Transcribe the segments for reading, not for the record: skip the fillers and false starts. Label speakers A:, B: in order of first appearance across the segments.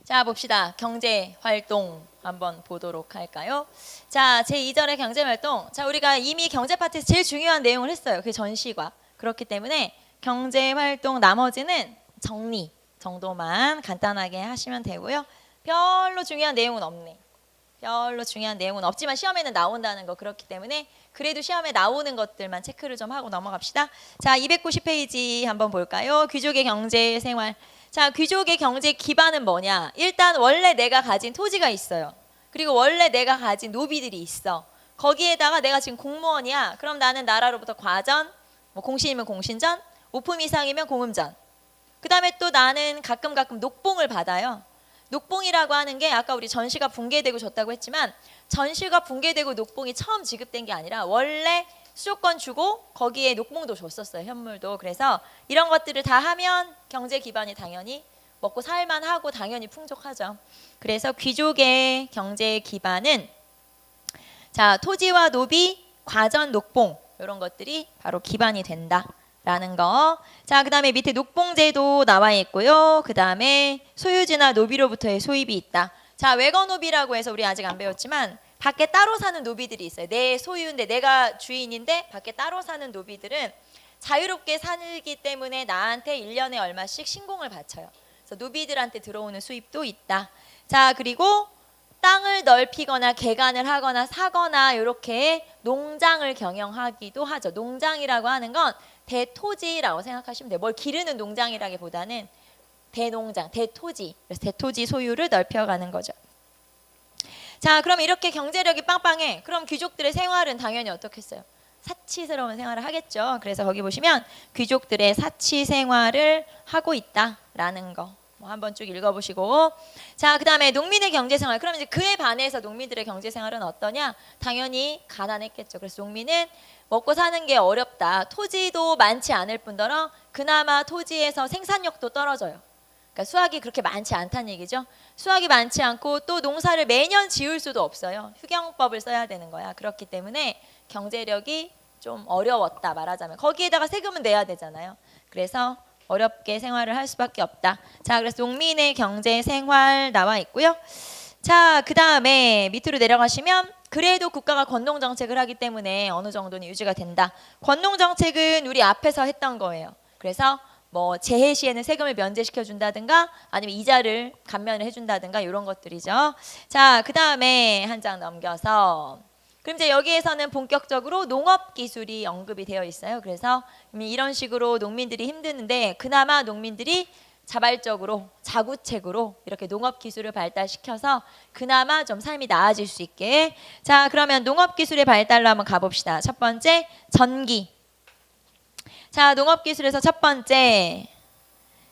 A: 자, 봅시다. 경제활동 한번 보도록 할까요? 자, 제2절의 경제활동. 자, 우리가 이미 경제 파트에서 제일 중요한 내용을 했어요. 그게 전시과. 그렇기 때문에 경제활동 나머지는 정리 정도만 간단하게 하시면 되고요. 별로 중요한 내용은 없네. 별로 중요한 내용은 없지만 시험에는 나온다는 거. 그렇기 때문에 그래도 시험에 나오는 것들만 체크를 좀 하고 넘어갑시다. 자, 290페이지 한번 볼까요? 귀족의 경제 생활. 자, 귀족의 경제 기반은 뭐냐? 일단 원래 내가 가진 토지가 있어요. 그리고 원래 내가 가진 노비들이 있어. 거기에다가 내가 지금 공무원이야. 그럼 나는 나라로부터 과전, 뭐 공신이면 공신전, 오품 이상이면 공음전. 그 다음에 또 나는 가끔 녹봉을 받아요. 녹봉이라고 하는 게 아까 우리 전시가 붕괴되고 줬다고 했지만 전시가 붕괴되고 녹봉이 처음 지급된 게 아니라 원래 수조권 주고 거기에 녹봉도 줬었어요. 현물도. 그래서 이런 것들을 다 하면 경제 기반이 당연히 먹고 살만 하고 당연히 풍족하죠. 그래서 귀족의 경제 기반은 자, 토지와 노비, 과전, 녹봉 이런 것들이 바로 기반이 된다라는 거. 자, 그 다음에 밑에 녹봉제도 나와 있고요. 그 다음에 소유주나 노비로부터의 소입이 있다. 자, 외거노비라고 해서 우리 아직 안 배웠지만 밖에 따로 사는 노비들이 있어요. 내 소유인데 내가 주인인데 밖에 따로 사는 노비들은 자유롭게 살기 때문에 나한테 1년에 얼마씩 신공을 바쳐요. 그래서 노비들한테 들어오는 수입도 있다. 자, 그리고 땅을 넓히거나 개간을 하거나 사거나 이렇게 농장을 경영하기도 하죠. 농장이라고 하는 건 대토지라고 생각하시면 돼요. 뭘 기르는 농장이라기보다는 대농장, 대토지. 그래서 대토지 소유를 넓혀가는 거죠. 자, 그럼 이렇게 경제력이 빵빵해. 그럼 귀족들의 생활은 당연히 어떻겠어요? 사치스러운 생활을 하겠죠. 그래서 거기 보시면 귀족들의 사치 생활을 하고 있다라는 거. 뭐 한번 쭉 읽어보시고. 자, 그 다음에 농민의 경제생활. 그럼 이제 그에 반해서 농민들의 경제생활은 어떠냐? 당연히 가난했겠죠. 그래서 농민은 먹고 사는 게 어렵다. 토지도 많지 않을 뿐더러 그나마 토지에서 생산력도 떨어져요. 그러니까 수확이 그렇게 많지 않다는 얘기죠. 수확이 많지 않고 또 농사를 매년 지을 수도 없어요. 휴경법을 써야 되는 거야. 그렇기 때문에 경제력이 좀 어려웠다 말하자면. 거기에다가 세금은 내야 되잖아요. 그래서 어렵게 생활을 할 수밖에 없다. 자, 그래서 농민의 경제 생활 나와 있고요. 자, 그 다음에 밑으로 내려가시면 그래도 국가가 권농 정책을 하기 때문에 어느 정도는 유지가 된다. 권농 정책은 우리 앞에서 했던 거예요. 그래서 뭐 재해 시에는 세금을 면제시켜 준다든가 아니면 이자를 감면을 해준다든가 이런 것들이죠. 자, 그 다음에 한 장 넘겨서 그럼 이제 여기에서는 본격적으로 농업 기술이 언급이 되어 있어요. 그래서 이런 식으로 농민들이 힘드는데 그나마 농민들이 자발적으로 자구책으로 이렇게 농업 기술을 발달시켜서 그나마 좀 삶이 나아질 수 있게. 자, 그러면 농업 기술의 발달로 한번 가봅시다. 첫 번째 전기. 자, 농업기술에서 첫 번째,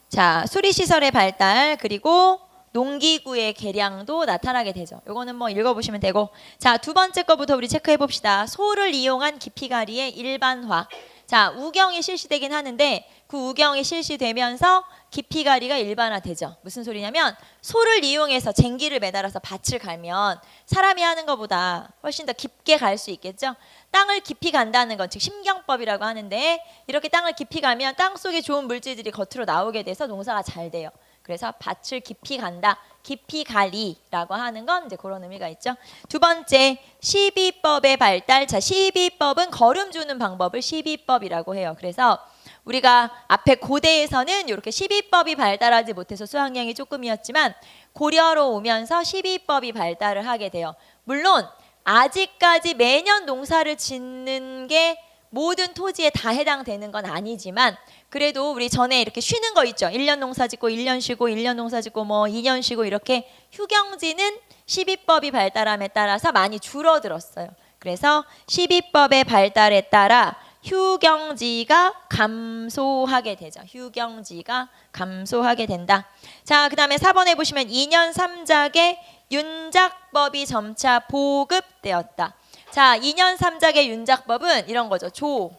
A: 자, 수리시설의 발달 그리고 농기구의 개량도 나타나게 되죠. 요거는 뭐 읽어보시면 되고. 자, 두 번째 거부터 우리 체크해 봅시다. 소를 이용한 기피가리의 일반화. 자, 우경이 실시되긴 하는데 그 우경이 실시되면서 기피가리가 일반화되죠. 무슨 소리냐면 소를 이용해서 쟁기를 매달아서 밭을 갈면 사람이 하는 것보다 훨씬 더 깊게 갈 수 있겠죠. 땅을 깊이 간다는 건 즉 심경법이라고 하는데 이렇게 땅을 깊이 가면 땅 속에 좋은 물질들이 겉으로 나오게 돼서 농사가 잘 돼요. 그래서 밭을 깊이 간다. 깊이 가리라고 하는 건 이제 그런 의미가 있죠. 두 번째, 시비법의 발달. 자, 시비법은 거름 주는 방법을 시비법이라고 해요. 그래서 우리가 앞에 고대에서는 이렇게 시비법이 발달하지 못해서 수확량이 조금이었지만 고려로 오면서 시비법이 발달을 하게 돼요. 물론 아직까지 매년 농사를 짓는 게 모든 토지에 다 해당되는 건 아니지만 그래도 우리 전에 이렇게 쉬는 거 있죠. 1년 농사 짓고 1년 쉬고 1년 농사 짓고 뭐 2년 쉬고 이렇게 휴경지는 시비법이 발달함에 따라서 많이 줄어들었어요. 그래서 시비법의 발달에 따라 휴경지가 감소하게 되죠. 휴경지가 감소하게 된다. 자, 그 다음에 4번에 보시면 2년 3작의 윤작법이 점차 보급되었다. 자, 2년 3작의 윤작법은 이런 거죠. 조,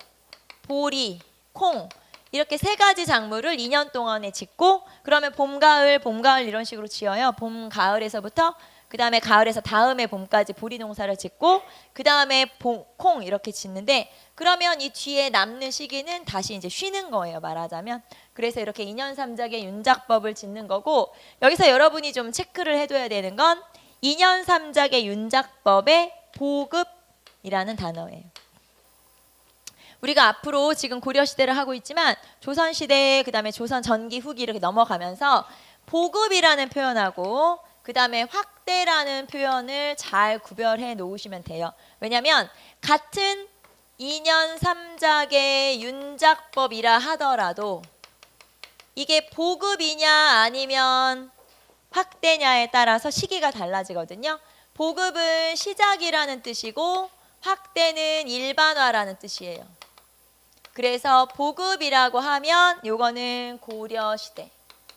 A: 보리, 콩 이렇게 세 가지 작물을 2년 동안에 짓고 그러면 봄, 가을 이런 식으로 지어요. 봄, 가을에서부터 그 다음에 가을에서 다음에 봄까지 보리 농사를 짓고 그 다음에 콩 이렇게 짓는데 그러면 이 뒤에 남는 시기는 다시 이제 쉬는 거예요. 말하자면 그래서 이렇게 2년 3작의 윤작법을 짓는 거고, 여기서 여러분이 좀 체크를 해둬야 되는 건 2년 3작의 윤작법의 보급이라는 단어예요. 우리가 앞으로 지금 고려시대를 하고 있지만 조선시대, 그 다음에 조선 전기 후기 이렇게 넘어가면서 보급이라는 표현하고 그 다음에 확대라는 표현을 잘 구별해 놓으시면 돼요. 왜냐하면 같은 2년 3작의 윤작법이라 하더라도 이게 보급이냐 아니면 확대냐에 따라서 시기가 달라지거든요. 보급은 시작이라는 뜻이고 확대는 일반화라는 뜻이에요. 그래서 보급이라고 하면 요거는 고려시대,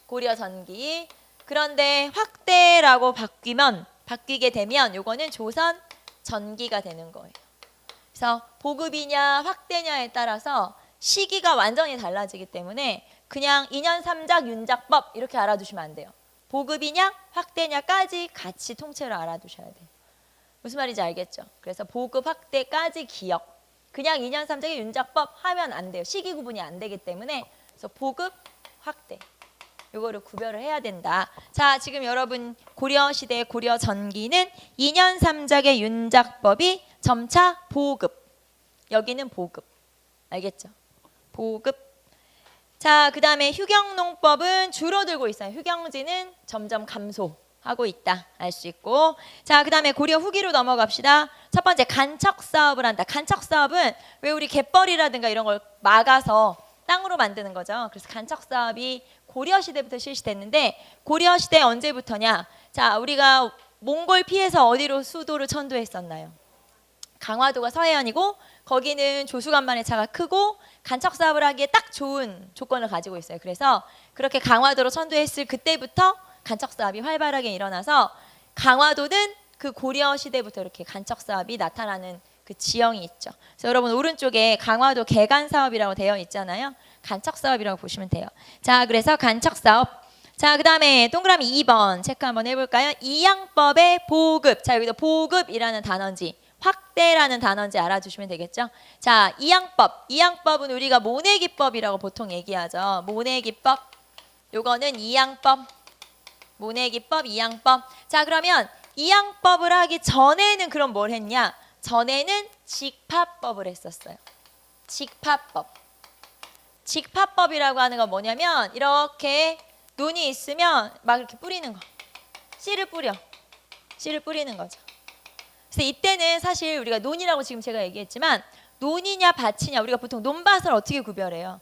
A: 고려전기. 그런데 확대라고 바뀌게 되면 요거는 조선 전기가 되는 거예요. 그래서 보급이냐 확대냐에 따라서 시기가 완전히 달라지기 때문에 그냥 2년 3작 윤작법 이렇게 알아두시면 안 돼요. 보급이냐 확대냐까지 같이 통째로 알아두셔야 돼요. 무슨 말인지 알겠죠? 그래서 보급 확대까지 기억. 그냥 2년 3작의 윤작법 하면 안 돼요. 시기 구분이 안 되기 때문에. 그래서 보급 확대 요거를 구별을 해야 된다. 자, 지금 여러분 고려시대 고려전기는 2년 3작의 윤작법이 점차 보급. 여기는 보급. 알겠죠? 보급. 자, 그 다음에 휴경농법은 줄어들고 있어요. 휴경지는 점점 감소하고 있다. 알 수 있고. 자, 그 다음에 고려 후기로 넘어갑시다. 첫 번째 간척사업을 한다. 간척사업은 왜 우리 갯벌이라든가 이런 걸 막아서 땅으로 만드는 거죠. 그래서 간척사업이 고려시대부터 실시됐는데 고려시대 언제부터냐. 자, 우리가 몽골 피해서 어디로 수도를 천도했었나요? 강화도가 서해안이고 거기는 조수간만의 차가 크고 간척사업을 하기에 딱 좋은 조건을 가지고 있어요. 그래서 그렇게 강화도로 천도했을 그때부터 간척사업이 활발하게 일어나서 강화도는 그 고려시대부터 이렇게 간척사업이 나타나는 그 지형이 있죠. 그래서 여러분 오른쪽에 강화도 개간사업이라고 되어 있잖아요. 간척사업이라고 보시면 돼요. 자, 그래서 간척사업. 자, 그 다음에 동그라미 2번 체크 한번 해볼까요? 이양법의 보급. 자, 여기도 보급이라는 단어인지 확대라는 단어인지 알아주시면 되겠죠. 자, 이양법. 이양법은 우리가 모내기법이라고 보통 얘기하죠. 모내기법. 요거는 이양법. 모내기법, 이양법. 자, 그러면 이양법을 하기 전에는 그럼 뭘 했냐? 전에는 직파법을 했었어요. 직파법. 직파법이라고 하는 건 뭐냐면 이렇게 논이 있으면 막 이렇게 뿌리는 거. 씨를 뿌리는 거죠. 그래서 이때는 사실 우리가 논이라고 지금 제가 얘기했지만 논이냐 밭이냐 우리가 보통 논밭을 어떻게 구별해요?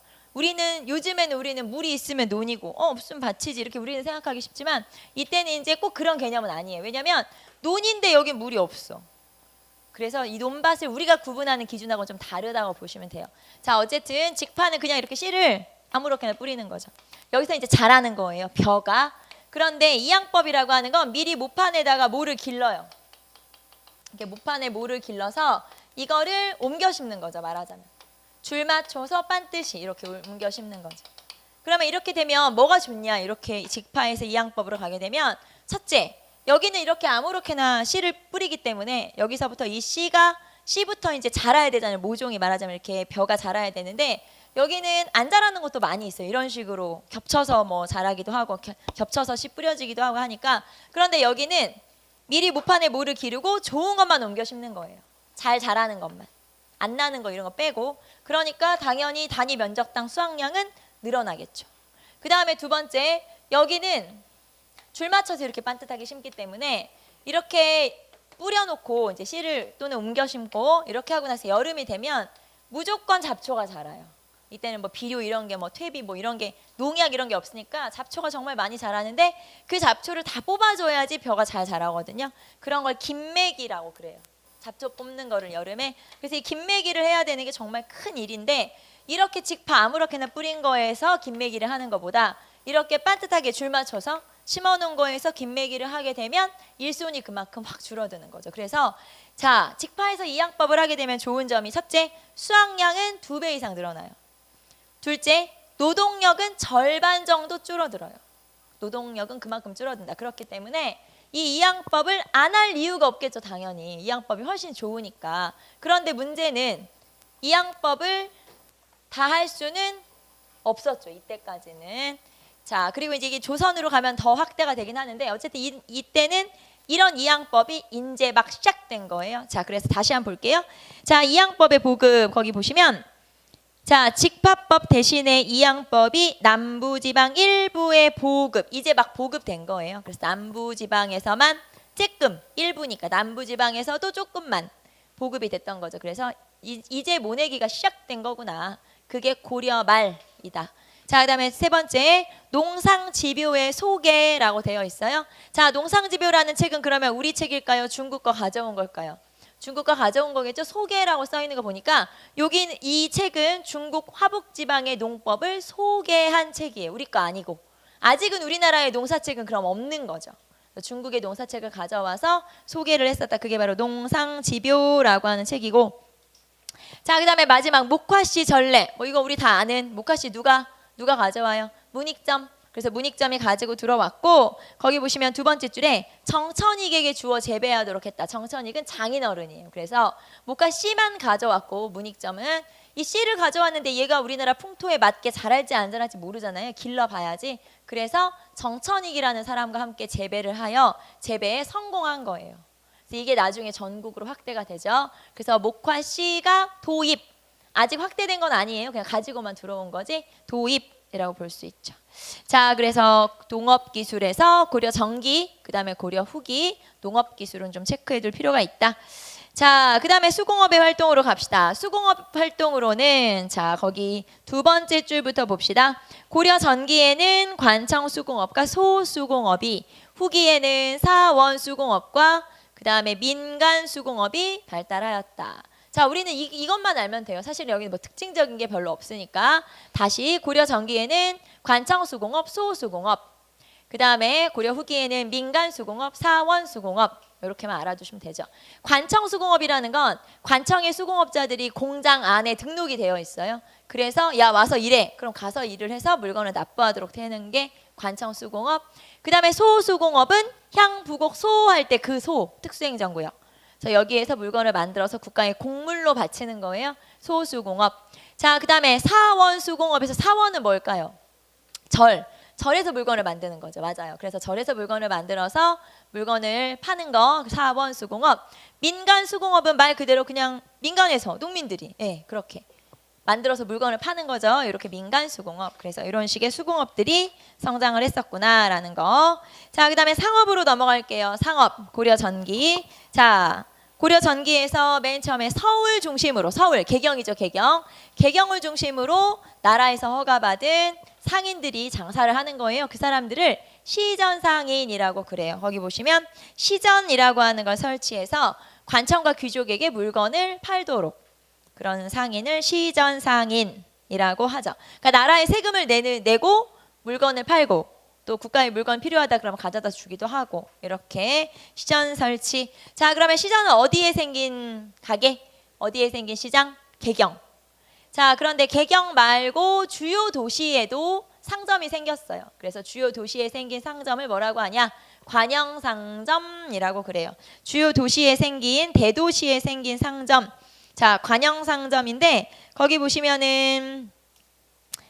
A: 요즘에는 우리는 물이 있으면 논이고 없으면 밭이지 이렇게 우리는 생각하기 쉽지만 이때는 이제 꼭 그런 개념은 아니에요. 왜냐하면 논인데 여기 물이 없어. 그래서 이 논밭을 우리가 구분하는 기준하고 좀 다르다고 보시면 돼요. 자, 어쨌든 직파는 그냥 이렇게 씨를 아무렇게나 뿌리는 거죠. 여기서 이제 자라는 거예요. 벼가. 그런데 이양법이라고 하는 건 미리 모판에다가 모를 길러요. 이렇게 모판에 모를 길러서 이거를 옮겨 심는 거죠. 말하자면. 줄 맞춰서 빤듯이 이렇게 옮겨 심는 거죠. 그러면 이렇게 되면 뭐가 좋냐? 이렇게 직파에서 이양법으로 가게 되면 첫째, 여기는 이렇게 아무렇게나 씨를 뿌리기 때문에 여기서부터 이 씨부터 이제 자라야 되잖아요. 모종이 말하자면 이렇게 벼가 자라야 되는데 여기는 안 자라는 것도 많이 있어요. 이런 식으로 겹쳐서 뭐 자라기도 하고 겹쳐서 씨 뿌려지기도 하고 하니까. 그런데 여기는 미리 모판에 모를 기르고 좋은 것만 옮겨 심는 거예요. 잘 자라는 것만. 안 나는 거 이런 거 빼고. 그러니까 당연히 단위 면적당 수확량은 늘어나겠죠. 그 다음에 두 번째, 여기는 줄 맞춰서 이렇게 반듯하게 심기 때문에 이렇게 뿌려놓고 이제 씨를 또는 옮겨 심고 이렇게 하고 나서 여름이 되면 무조건 잡초가 자라요. 이때는 뭐 비료 이런 게 뭐 퇴비 뭐 이런 게 농약 이런 게 없으니까 잡초가 정말 많이 자라는데 그 잡초를 다 뽑아줘야지 벼가 잘 자라거든요. 그런 걸 김매기라고 그래요. 잡초 뽑는 거를 여름에. 그래서 이 김매기를 해야 되는 게 정말 큰 일인데 이렇게 직파 아무렇게나 뿌린 거에서 김매기를 하는 것보다 이렇게 반듯하게 줄 맞춰서 심어놓은 거에서 김매기를 하게 되면 일손이 그만큼 확 줄어드는 거죠. 그래서 자, 직파에서 이양법을 하게 되면 좋은 점이 첫째, 수확량은 2배 이상 늘어나요. 둘째, 노동력은 절반 정도 줄어들어요. 노동력은 그만큼 줄어든다. 그렇기 때문에 이 이양법을 안 할 이유가 없겠죠. 당연히 이양법이 훨씬 좋으니까. 그런데 문제는 이양법을 다 할 수는 없었죠. 이때까지는. 자, 그리고 이제 이게 조선으로 가면 더 확대가 되긴 하는데 어쨌든 이때는 이런 이양법이 이제 막 시작된 거예요. 자, 그래서 다시 한번 볼게요. 자, 이양법의 보급 거기 보시면 자, 직파법 대신에 이양법이 남부지방 일부의 보급, 이제 막 보급된 거예요. 그래서 남부지방에서만 조금, 일부니까 남부지방에서도 조금만 보급이 됐던 거죠. 그래서 이제 모내기가 시작된 거구나. 그게 고려 말이다. 자, 그다음에 세 번째 농상지묘의 소개라고 되어 있어요. 자, 농상지묘라는 책은 그러면 우리 책일까요? 중국 거 가져온 걸까요? 중국 거 가져온 거겠죠. 소개라고 써 있는 거 보니까 여기 이 책은 중국 화북지방의 농법을 소개한 책이에요. 우리 거 아니고. 아직은 우리나라의 농사책은 그럼 없는 거죠. 중국의 농사책을 가져와서 소개를 했었다. 그게 바로 농상지묘라고 하는 책이고. 자, 그다음에 마지막 목화씨 전래. 뭐 이거 우리 다 아는 목화씨 누가 가져와요? 문익점. 그래서 문익점이 가지고 들어왔고 거기 보시면 두 번째 줄에 정천익에게 주어 재배하도록 했다. 정천익은 장인어른이에요. 그래서 목화씨만 가져왔고 문익점은 이 씨를 가져왔는데 얘가 우리나라 풍토에 맞게 자랄지 안 자랄지 모르잖아요. 길러봐야지. 그래서 정천익이라는 사람과 함께 재배를 하여 재배에 성공한 거예요. 그래서 이게 나중에 전국으로 확대가 되죠. 그래서 목화씨가 도입. 아직 확대된 건 아니에요. 그냥 가지고만 들어온 거지. 도입이라고 볼 수 있죠. 자, 그래서 농업기술에서 고려 전기, 그 다음에 고려 후기, 농업기술은 좀 체크해둘 필요가 있다. 자, 그 다음에 수공업의 활동으로 갑시다. 수공업 활동으로는 자, 거기 두 번째 줄부터 봅시다. 고려 전기에는 관청수공업과 소수공업이, 후기에는 사원수공업과 그 다음에 민간수공업이 발달하였다. 자, 우리는 이것만 알면 돼요. 사실 여기 뭐 특징적인 게 별로 없으니까. 다시 고려 전기에는 관청수공업, 소수공업. 그 다음에 고려 후기에는 민간수공업, 사원수공업. 이렇게만 알아두시면 되죠. 관청수공업이라는 건 관청의 수공업자들이 공장 안에 등록이 되어 있어요. 그래서 야 와서 일해. 그럼 가서 일을 해서 물건을 납부하도록 되는 게 관청수공업. 그 다음에 소수공업은 향부곡 소할 때 그 소, 특수행정구역. 자, 여기에서 물건을 만들어서 국가에 공물로 바치는 거예요. 소수공업. 자, 그 다음에 사원수공업에서 사원은 뭘까요? 절에서 물건을 만드는 거죠. 맞아요. 그래서 절에서 물건을 만들어서 물건을 파는 거 사원수공업. 민간수공업은 말 그대로 그냥 민간에서 농민들이 그렇게 만들어서 물건을 파는 거죠. 이렇게 민간수공업. 그래서 이런 식의 수공업들이 성장을 했었구나라는 거. 자, 그 다음에 상업으로 넘어갈게요. 상업, 고려전기. 자, 고려전기에서 맨 처음에 서울 중심으로, 서울, 개경이죠, 개경. 개경을 중심으로 나라에서 허가받은 상인들이 장사를 하는 거예요. 그 사람들을 시전상인이라고 그래요. 거기 보시면 시전이라고 하는 걸 설치해서 관청과 귀족에게 물건을 팔도록 그런 상인을 시전상인이라고 하죠. 그러니까 나라에 세금을 내고 물건을 팔고 또 국가에 물건 필요하다 그러면 가져다 주기도 하고 이렇게 시전 설치. 자, 그러면 시전은 어디에 생긴 가게? 어디에 생긴 시장? 개경. 자, 그런데 개경 말고 주요 도시에도 상점이 생겼어요. 그래서 주요 도시에 생긴 상점을 뭐라고 하냐? 관영상점이라고 그래요. 주요 도시에 생긴 대도시에 생긴 상점. 자, 관영상점인데 거기 보시면은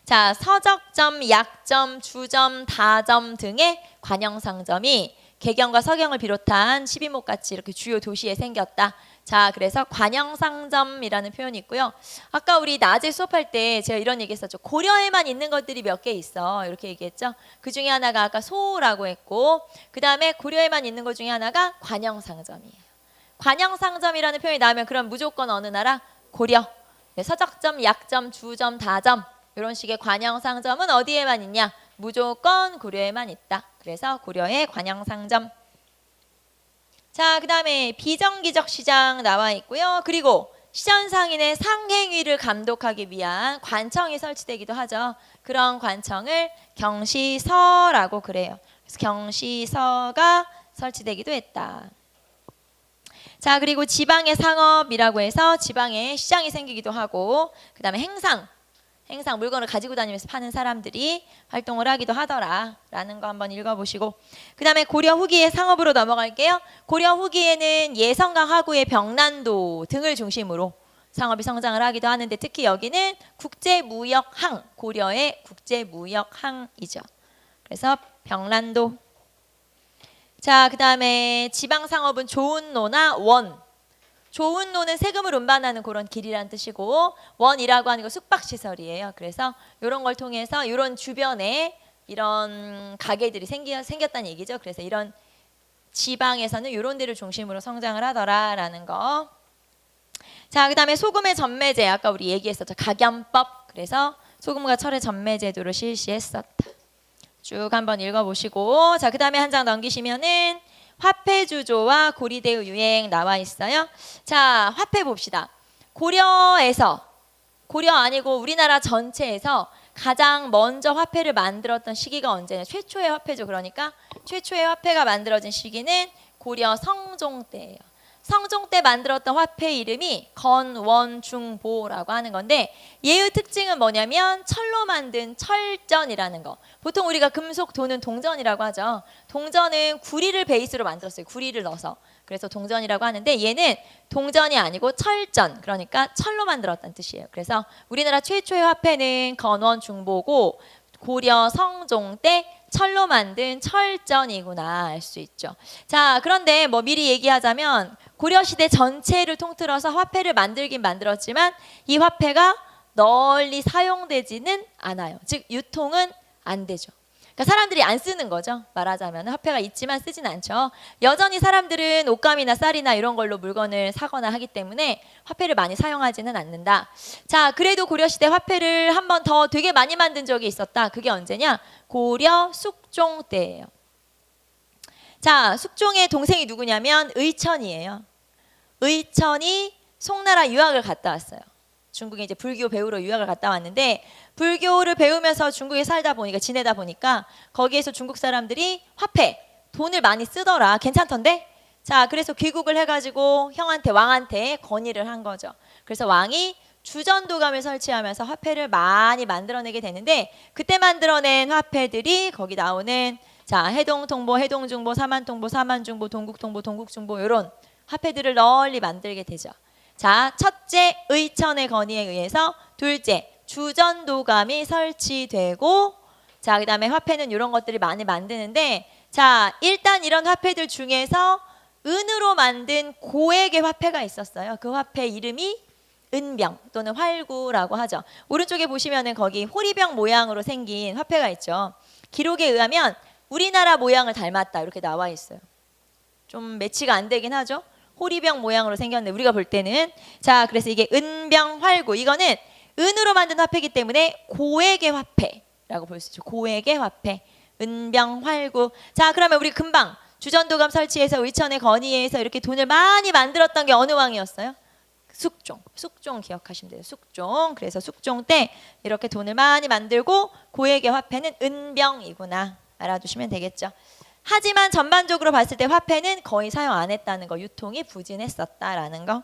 A: 자, 서적점, 약점, 주점, 다점 등의 관영상점이 개경과 서경을 비롯한 12목같이 이렇게 주요 도시에 생겼다. 자, 그래서 관영상점이라는 표현이 있고요. 아까 우리 낮에 수업할 때 제가 이런 얘기 했었죠. 고려에만 있는 것들이 몇 개 있어. 이렇게 얘기했죠. 그 중에 하나가 아까 소라고 했고 그 다음에 고려에만 있는 것 중에 하나가 관영상점이에요. 관영상점이라는 표현이 나오면 그럼 무조건 어느 나라? 고려. 네, 서적점, 약점, 주점, 다점 이런 식의 관영상점은 어디에만 있냐? 무조건 고려에만 있다. 그래서 고려의 관영상점. 자, 그 다음에 비정기적 시장 나와 있고요. 그리고 시전상인의 상행위를 감독하기 위한 관청이 설치되기도 하죠. 그런 관청을 경시서라고 그래요. 그래서 경시서가 설치되기도 했다. 자, 그리고 지방의 상업이라고 해서 지방에 시장이 생기기도 하고 그 다음에 행상 물건을 가지고 다니면서 파는 사람들이 활동을 하기도 하더라라는 거 한번 읽어보시고 그 다음에 고려 후기의 상업으로 넘어갈게요. 고려 후기에는 예성강 하구의 병난도 등을 중심으로 상업이 성장을 하기도 하는데 특히 여기는 국제무역항, 고려의 국제무역항이죠. 그래서 병란도. 자, 그 다음에 지방상업은 좋은노나 원. 좋은노는 세금을 운반하는 그런 길이란 뜻이고 원이라고 하는 거 숙박시설이에요. 그래서 이런 걸 통해서 이런 주변에 이런 가게들이 생겼다는 얘기죠. 그래서 이런 지방에서는 이런 데를 중심으로 성장을 하더라라는 거. 자, 그 다음에 소금의 전매제. 아까 우리 얘기했었죠. 각염법. 그래서 소금과 철의 전매제도를 실시했었다. 쭉 한번 읽어보시고 자, 그 다음에 한 장 넘기시면은 화폐주조와 고리대의 유행 나와 있어요. 자, 화폐 봅시다. 고려에서, 고려 아니고 우리나라 전체에서 가장 먼저 화폐를 만들었던 시기가 언제냐? 최초의 화폐죠. 그러니까 최초의 화폐가 만들어진 시기는 고려 성종 때예요. 성종 때 만들었던 화폐 이름이 건원중보라고 하는 건데 얘의 특징은 뭐냐면 철로 만든 철전이라는 거. 보통 우리가 금속 돈은 동전이라고 하죠. 동전은 구리를 베이스로 만들었어요. 구리를 넣어서. 그래서 동전이라고 하는데 얘는 동전이 아니고 철전. 그러니까 철로 만들었다는 뜻이에요. 그래서 우리나라 최초의 화폐는 건원중보고 고려 성종 때 철로 만든 철전이구나 알 수 있죠. 자, 그런데 뭐 미리 얘기하자면 고려시대 전체를 통틀어서 화폐를 만들긴 만들었지만 이 화폐가 널리 사용되지는 않아요. 즉 유통은 안 되죠. 그러니까 사람들이 안 쓰는 거죠. 말하자면 화폐가 있지만 쓰진 않죠. 여전히 사람들은 옷감이나 쌀이나 이런 걸로 물건을 사거나 하기 때문에 화폐를 많이 사용하지는 않는다. 자, 그래도 고려시대 화폐를 한 번 더 되게 많이 만든 적이 있었다. 그게 언제냐? 고려 숙종 때예요. 자, 숙종의 동생이 누구냐면 의천이에요. 의천이 송나라 유학을 갔다 왔어요. 중국에 이제 불교 배우러 유학을 갔다 왔는데 불교를 배우면서 중국에 살다 보니까 지내다 보니까 거기에서 중국 사람들이 화폐, 돈을 많이 쓰더라. 괜찮던데? 자, 그래서 귀국을 해가지고 형한테 왕한테 건의를 한 거죠. 그래서 왕이 주전도감을 설치하면서 화폐를 많이 만들어내게 되는데 그때 만들어낸 화폐들이 거기 나오는 자 해동통보, 해동중보, 사만통보, 사만중보, 동국통보, 동국중보 이런 화폐들을 널리 만들게 되죠. 자, 첫째 의천의 건의에 의해서 둘째 주전도감이 설치되고 자, 그다음에 화폐는 이런 것들을 많이 만드는데 자, 일단 이런 화폐들 중에서 은으로 만든 고액의 화폐가 있었어요. 그 화폐 이름이 은병 또는 활구라고 하죠. 오른쪽에 보시면은 거기 호리병 모양으로 생긴 화폐가 있죠. 기록에 의하면 우리나라 모양을 닮았다 이렇게 나와 있어요. 좀 매치가 안 되긴 하죠. 호리병 모양으로 생겼는데 우리가 볼 때는 자, 그래서 이게 은병 활구 이거는 은으로 만든 화폐이기 때문에 고액의 화폐라고 볼 수 있죠. 고액의 화폐 은병 활구. 자, 그러면 우리 금방 주전도감 설치해서 의천의 건의에서 이렇게 돈을 많이 만들었던 게 어느 왕이었어요? 숙종. 숙종 기억하시면 돼요. 숙종. 그래서 숙종 때 이렇게 돈을 많이 만들고 고액의 화폐는 은병이구나 알아두시면 되겠죠. 하지만 전반적으로 봤을 때 화폐는 거의 사용 안 했다는 거, 유통이 부진했었다라는 거.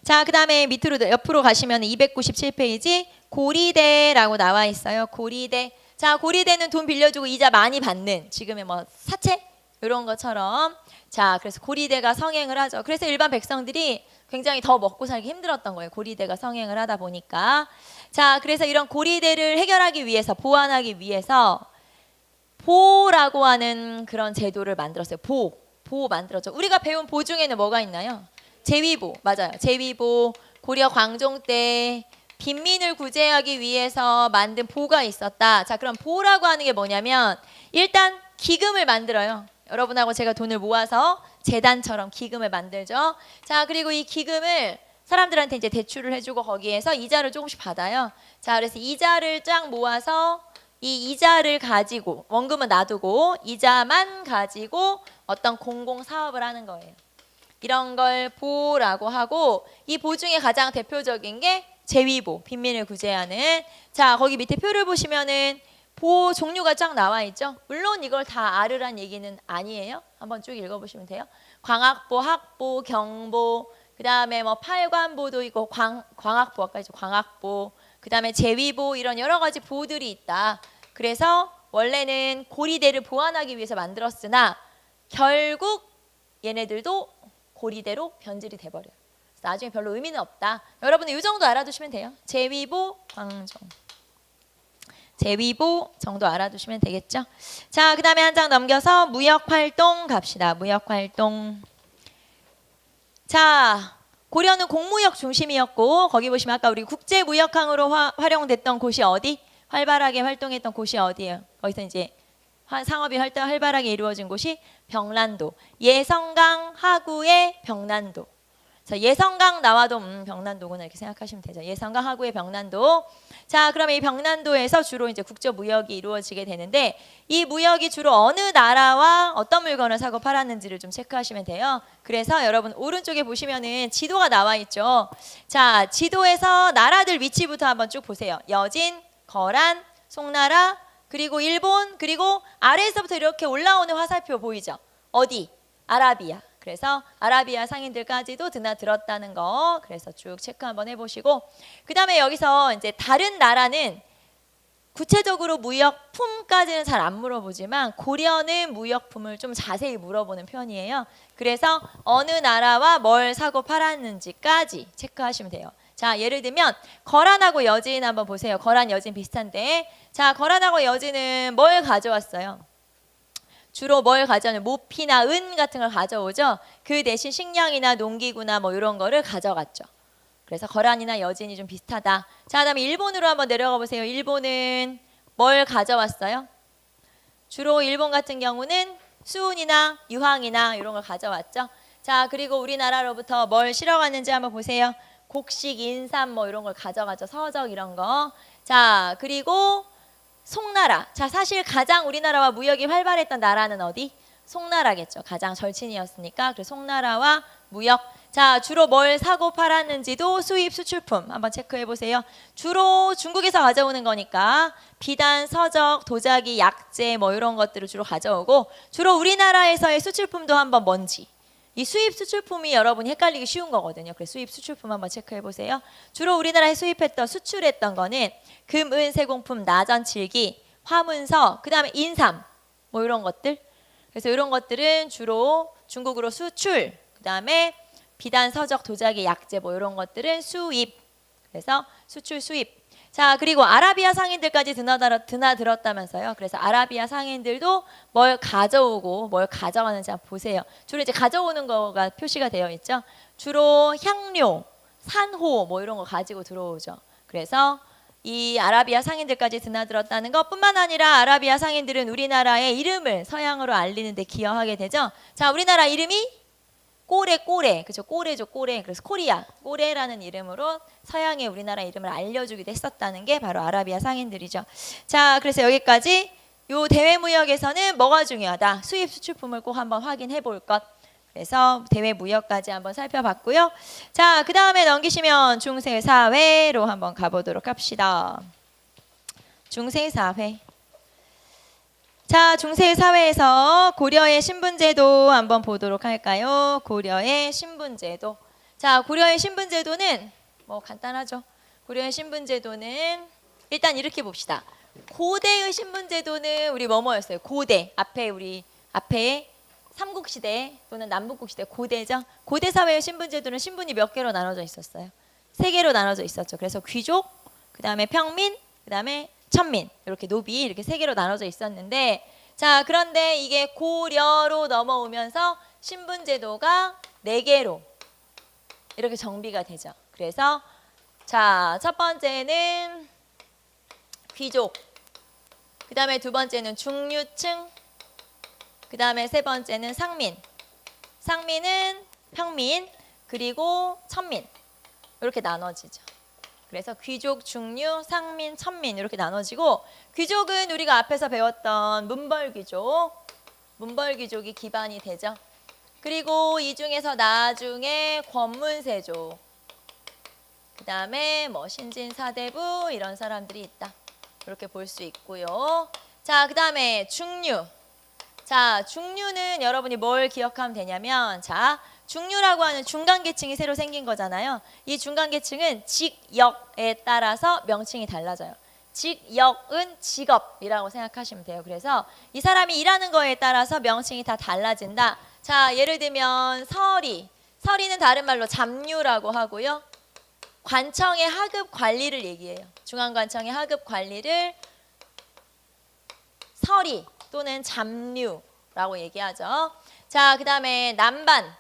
A: 자, 그 다음에 밑으로 옆으로 가시면 297페이지 고리대라고 나와 있어요. 고리대. 자, 고리대는 돈 빌려주고 이자 많이 받는 지금의 뭐 사채 이런 것처럼 자, 그래서 고리대가 성행을 하죠. 그래서 일반 백성들이 굉장히 더 먹고 살기 힘들었던 거예요. 고리대가 성행을 하다 보니까. 자, 그래서 이런 고리대를 해결하기 위해서 보완하기 위해서 보라고 하는 그런 제도를 만들었어요. 보 만들었죠. 우리가 배운 보 중에는 뭐가 있나요? 제위보, 맞아요. 제위보, 고려 광종 때 빈민을 구제하기 위해서 만든 보가 있었다. 자, 그럼 보라고 하는 게 뭐냐면 일단 기금을 만들어요. 여러분하고 제가 돈을 모아서 재단처럼 기금을 만들죠. 자, 그리고 이 기금을 사람들한테 이제 대출을 해주고 거기에서 이자를 조금씩 받아요. 자, 그래서 이자를 쫙 모아서 이 이자를 가지고 원금은 놔두고 이자만 가지고 어떤 공공 사업을 하는 거예요. 이런 걸 보라고 하고 이 보 중에 가장 대표적인 게 제위보, 빈민을 구제하는. 자, 거기 밑에 표를 보시면은 보 종류가 쫙 나와 있죠. 물론 이걸 다 알으란 얘기는 아니에요. 한번 쭉 읽어보시면 돼요. 광학보, 학보, 경보, 그 다음에 뭐 팔관보도 있고 광학보 아까 있죠. 광학보, 그 다음에 제위보 이런 여러 가지 보들이 있다. 그래서 원래는 고리대를 보완하기 위해서 만들었으나 결국 얘네들도 고리대로 변질이 돼버려요. 나중에 별로 의미는 없다. 여러분은 이 정도 알아두시면 돼요. 제위보, 광종. 제위보 정도 알아두시면 되겠죠. 자, 그 다음에 한 장 넘겨서 무역활동 갑시다. 무역활동. 자, 고려는 공무역 중심이었고 거기 보시면 아까 우리 국제무역항으로 활용됐던 곳이 어디? 활발하게 활동했던 곳이 어디예요? 거기서 이제 상업이 활발하게 이루어진 곳이 병란도. 예성강 하구의 병란도. 자, 예성강 나와도 병란도구나 이렇게 생각하시면 되죠. 예성강 하구의 병란도. 자, 그러면 이 병란도에서 주로 이제 국제 무역이 이루어지게 되는데 이 무역이 주로 어느 나라와 어떤 물건을 사고 팔았는지를 좀 체크하시면 돼요. 그래서 여러분 오른쪽에 보시면은 지도가 나와 있죠. 자, 지도에서 나라들 위치부터 한번 쭉 보세요. 여진, 거란, 송나라, 그리고 일본, 그리고 아래에서부터 이렇게 올라오는 화살표 보이죠? 어디? 아라비아. 그래서 아라비아 상인들까지도 드나들었다는 거. 그래서 쭉 체크 한번 해보시고 그 다음에 여기서 이제 다른 나라는 구체적으로 무역품까지는 잘 안 물어보지만 고려는 무역품을 좀 자세히 물어보는 편이에요. 그래서 어느 나라와 뭘 사고 팔았는지까지 체크하시면 돼요. 자, 예를 들면 거란하고 여진 한번 보세요. 거란, 여진 비슷한데 자, 거란하고 여진은 뭘 가져왔어요? 주로 뭘 가져오는 모피나 은 같은 걸 가져오죠. 그 대신 식량이나 농기구나 뭐 이런 거를 가져갔죠. 그래서 거란이나 여진이 좀 비슷하다. 자, 그다음에 일본으로 한번 내려가 보세요. 일본은 뭘 가져왔어요? 주로 일본 같은 경우는 수은이나 유황이나 이런 걸 가져왔죠. 자, 그리고 우리나라로부터 뭘 실어갔는지 한번 보세요. 곡식, 인삼 뭐 이런 걸 가져가죠. 서적 이런 거. 자, 그리고 송나라. 자, 사실 가장 우리나라와 무역이 활발했던 나라는 어디? 송나라겠죠. 가장 절친이었으니까. 그래서 송나라와 무역. 자, 주로 뭘 사고 팔았는지도 수입 수출품 한번 체크해 보세요. 주로 중국에서 가져오는 거니까 비단, 서적, 도자기, 약재 뭐 이런 것들을 주로 가져오고 주로 우리나라에서의 수출품도 한번 뭔지. 이 수입 수출품이 여러분이 헷갈리기 쉬운 거거든요. 그래서 수입 수출품 한번 체크해 보세요. 주로 우리나라에 수입했던 수출했던 거는 금, 은, 세공품, 나전칠기, 화문서, 그 다음에 인삼 뭐 이런 것들. 그래서 이런 것들은 주로 중국으로 수출, 그 다음에 비단, 서적, 도자기, 약재 뭐 이런 것들은 수입. 그래서 수출, 수입. 자, 그리고 아라비아 상인들까지 드나들었다면서요. 그래서 아라비아 상인들도 뭘 가져오고 뭘 가져가는지 한번 보세요. 주로 이제 가져오는 거가 표시가 되어 있죠. 주로 향료, 산호 뭐 이런 거 가지고 들어오죠. 그래서 이 아라비아 상인들까지 드나들었다는 것뿐만 아니라 아라비아 상인들은 우리나라의 이름을 서양으로 알리는 데 기여하게 되죠. 자, 우리나라 이름이 꼬레, 그죠? 꼬레죠, 꼬레. 그래서 코리아, 꼬레라는 이름으로 서양의 우리나라 이름을 알려주기도 했었다는 게 바로 아라비아 상인들이죠. 자, 그래서 여기까지 요 대외무역에서는 뭐가 중요하다? 수입 수출품을 꼭 한번 확인해 볼 것. 그래서 대외무역까지 한번 살펴봤고요. 자, 그 다음에 넘기시면 중세사회로 한번 가보도록 합시다. 중세사회. 자, 중세사회에서 고려의 신분제도 한번 보도록 할까요? 고려의 신분제도. 자, 고려의 신분제도는 뭐 간단하죠. 고려의 신분제도는 일단 이렇게 봅시다. 고대의 신분제도는 우리 뭐였어요? 고대. 앞에 삼국시대 또는 남북국시대 고대죠. 고대 사회의 신분제도는 신분이 몇 개로 나눠져 있었어요? 3개로 나눠져 있었죠. 그래서 귀족, 그 다음에 평민, 그 다음에 천민, 이렇게 노비 이렇게 3개로 나눠져 있었는데 자, 그런데 이게 고려로 넘어오면서 신분제도가 4개로 이렇게 정비가 되죠. 그래서 자, 첫 번째는 귀족, 그 다음에 두 번째는 중류층, 그 다음에 세 번째는 상민, 상민은 평민, 그리고 천민 이렇게 나눠지죠. 그래서 귀족, 중류, 상민, 천민 이렇게 나눠지고 귀족은 우리가 앞에서 배웠던 문벌귀족이 기반이 되죠. 그리고 이 중에서 나중에 권문세족, 그 다음에 뭐 신진사대부 이런 사람들이 있다. 이렇게 볼 수 있고요. 자, 그 다음에 중류. 자, 중류는 여러분이 뭘 기억하면 되냐면 자, 중류라고 하는 중간계층이 새로 생긴 거잖아요. 이 중간계층은 직역에 따라서 명칭이 달라져요. 직역은 직업이라고 생각하시면 돼요. 그래서 이 사람이 일하는 거에 따라서 명칭이 다 달라진다. 자, 예를 들면 서리는 다른 말로 잡류라고 하고요. 관청의 하급 관리를 얘기해요. 중앙관청의 하급 관리를 서리 또는 잡류라고 얘기하죠. 자, 그 다음에 남반.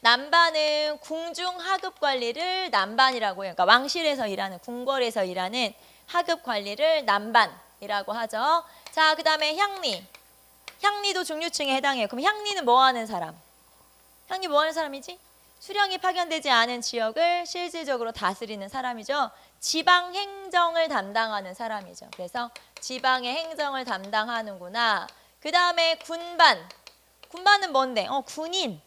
A: 남반은 궁중 하급 관리를 남반이라고 해요. 그러니까 왕실에서 일하는, 궁궐에서 일하는 하급 관리를 남반이라고 하죠. 자, 그 다음에 향리. 향리도 중류층에 해당해요. 그럼 향리는 뭐 하는 사람? 향리 뭐 하는 사람이지? 수령이 파견되지 않은 지역을 실질적으로 다스리는 사람이죠. 지방 행정을 담당하는 사람이죠. 그래서 지방의 행정을 담당하는구나. 그 다음에 군반. 군반은 뭔데? 군인.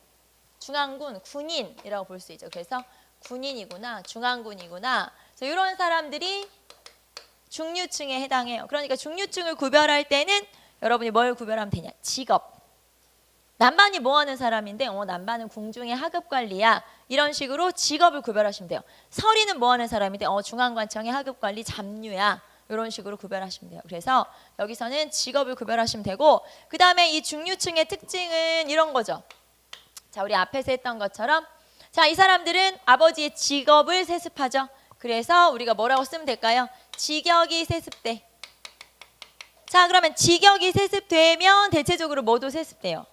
A: 중앙군, 군인이라고 볼 수 있죠. 그래서 군인이구나, 중앙군이구나. 그래서 이런 사람들이 중류층에 해당해요. 그러니까 중류층을 구별할 때는 여러분이 뭘 구별하면 되냐? 직업. 남반이 뭐 하는 사람인데 남반은 궁중의 하급 관리야. 이런 식으로 직업을 구별하시면 돼요. 서리는 뭐 하는 사람인데 중앙관청의 하급 관리 잡류야. 이런 식으로 구별하시면 돼요. 그래서 여기서는 직업을 구별하시면 되고, 그 다음에 이 중류층의 특징은 이런 거죠. 자, 우리 앞에서 했던 것처럼, 자, 이 사람들은 아버지의 직업을 세습하죠. 그래서 우리가 뭐라고 쓰면 될까요? 직역이 세습돼. 자, 그러면 직역이 세습되면 대체적으로 뭐도 세습돼요?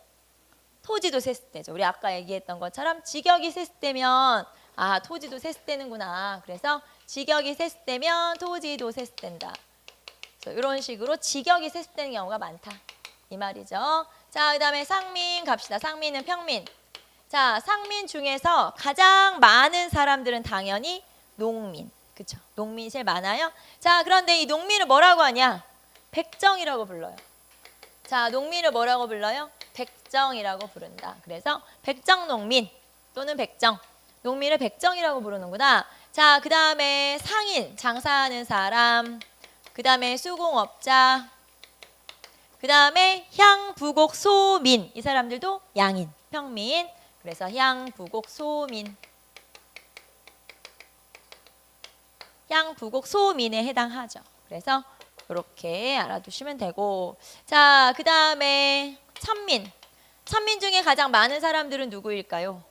A: 토지도 세습되죠. 우리 아까 얘기했던 것처럼 직역이 세습되면 토지도 세습되는구나. 그래서 직역이 세습되면 토지도 세습된다. 이런 식으로 직역이 세습되는 경우가 많다. 이 말이죠. 자, 그 다음에 상민 갑시다. 상민은 평민. 자, 상민 중에서 가장 많은 사람들은 당연히 농민. 그쵸? 농민이 제일 많아요. 자, 그런데 이 농민을 뭐라고 하냐? 백정이라고 불러요. 자, 농민을 뭐라고 불러요? 백정이라고 부른다. 그래서 백정농민 또는 백정. 농민을 백정이라고 부르는구나. 자, 그 다음에 상인, 장사하는 사람. 그 다음에 수공업자. 그 다음에 향, 부곡, 소민. 이 사람들도 양인, 평민. 그래서 향, 부곡, 소민. 향, 부곡, 소민에 해당하죠. 그래서 이렇게 알아두시면 되고, 자, 그 다음에 천민. 천민 중에 가장 많은 사람들은 누구일까요?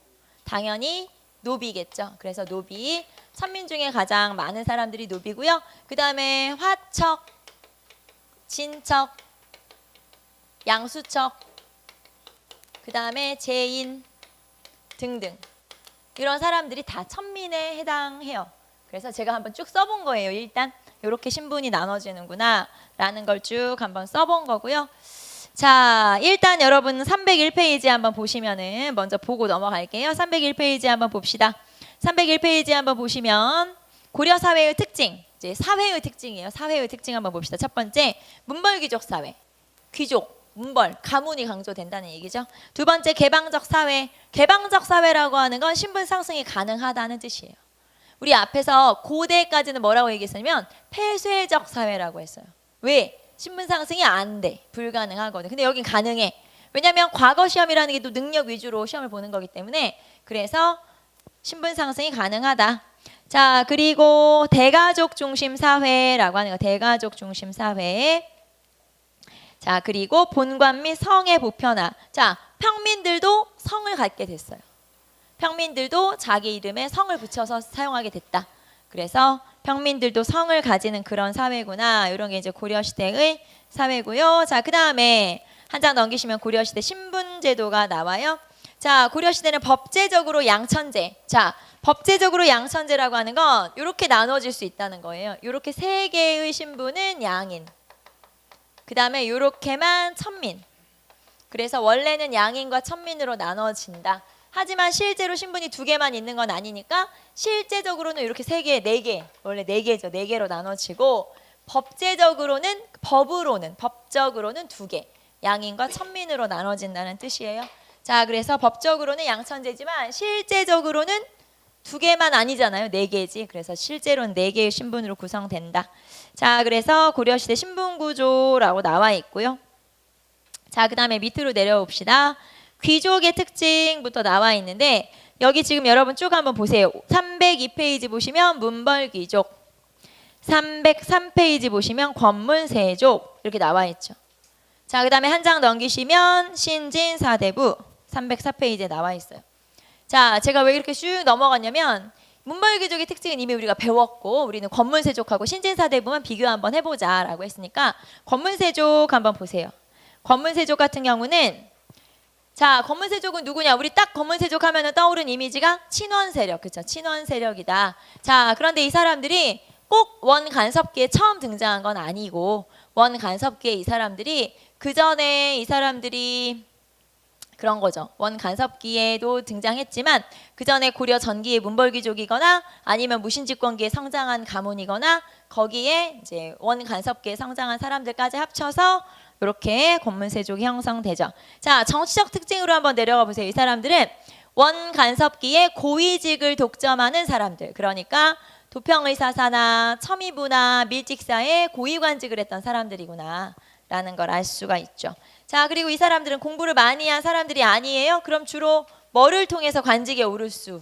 A: 당연히 노비겠죠. 그래서 노비. 천민 중에 가장 많은 사람들이 노비고요. 그 다음에 화척, 진척, 양수척, 그 다음에 제인 등등. 이런 사람들이 다 천민에 해당해요. 그래서 제가 한번 쭉 써본 거예요. 일단 이렇게 신분이 나눠지는구나 라는 걸 쭉 한번 써본 거고요. 자, 일단 여러분 301페이지 한번 보시면은 먼저 보고 넘어갈게요. 301페이지 한번 봅시다. 301페이지 한번 보시면 고려 사회의 특징, 이제 사회의 특징이에요. 사회의 특징 한번 봅시다. 첫 번째, 문벌귀족 사회. 귀족, 문벌, 가문이 강조된다는 얘기죠. 두 번째, 개방적 사회. 개방적 사회라고 하는 건 신분 상승이 가능하다는 뜻이에요. 우리 앞에서 고대까지는 뭐라고 얘기했냐면 폐쇄적 사회라고 했어요. 왜? 신분 상승이 안 돼. 불가능하거든. 근데 여긴 가능해. 왜냐하면 과거 시험이라는 게 또 능력 위주로 시험을 보는 거기 때문에, 그래서 신분 상승이 가능하다. 자, 그리고 대가족 중심 사회라고 하는 거. 대가족 중심 사회. 자, 그리고 본관 및 성의 보편화. 자, 평민들도 성을 갖게 됐어요. 평민들도 자기 이름에 성을 붙여서 사용하게 됐다. 그래서 평민들도 성을 가지는 그런 사회구나. 이런 게 이제 고려시대의 사회고요. 자, 그 다음에 한 장 넘기시면 고려시대 신분제도가 나와요. 자, 고려시대는 법제적으로 양천제. 자, 법제적으로 양천제라고 하는 건 이렇게 나눠질 수 있다는 거예요. 이렇게 세 개의 신분은 양인. 그 다음에 이렇게만 천민. 그래서 원래는 양인과 천민으로 나눠진다. 하지만 실제로 신분이 두 개만 있는 건 아니니까 실제적으로는 이렇게 세 개, 네 개, 원래 네 개죠. 네 개로 나눠지고, 법제적으로는, 법적으로는 두 개, 양인과 천민으로 나눠진다는 뜻이에요. 자, 그래서 법적으로는 양천제지만 실제적으로는 두 개만 아니잖아요. 네 개지. 그래서 실제로는 네 개의 신분으로 구성된다. 자, 그래서 고려시대 신분구조라고 나와 있고요. 자, 그 다음에 밑으로 내려봅시다. 귀족의 특징부터 나와 있는데, 여기 지금 여러분 쭉 한번 보세요. 302페이지 보시면 문벌귀족, 303페이지 보시면 권문세족 이렇게 나와 있죠. 자, 그 다음에 한 장 넘기시면 신진사대부 304페이지에 나와 있어요. 자, 제가 왜 이렇게 쭉 넘어갔냐면 문벌귀족의 특징은 이미 우리가 배웠고 우리는 권문세족하고 신진사대부만 비교 한번 해보자라고 했으니까 권문세족 한번 보세요. 권문세족 같은 경우는 자, 권문세족은 누구냐? 우리 딱 권문세족 하면은 떠오른 이미지가 친원세력, 그렇죠? 친원세력이다. 자, 그런데 이 사람들이 꼭 원간섭기에 처음 등장한 건 아니고 원간섭기에 이 사람들이 그 전에 이 사람들이 그런 거죠. 원간섭기에도 등장했지만 그 전에 고려 전기의 문벌귀족이거나 아니면 무신집권기에 성장한 가문이거나 거기에 이제 원간섭기에 성장한 사람들까지 합쳐서 이렇게 권문세족이 형성되죠. 자, 정치적 특징으로 한번 내려가 보세요. 이 사람들은 원간섭기에 고위직을 독점하는 사람들. 그러니까 도평의사사나 첨의부나 밀직사에 고위관직을 했던 사람들이구나 라는 걸 알 수가 있죠. 자, 그리고 이 사람들은 공부를 많이 한 사람들이 아니에요. 그럼 주로 뭐를 통해서 관직에 오를 수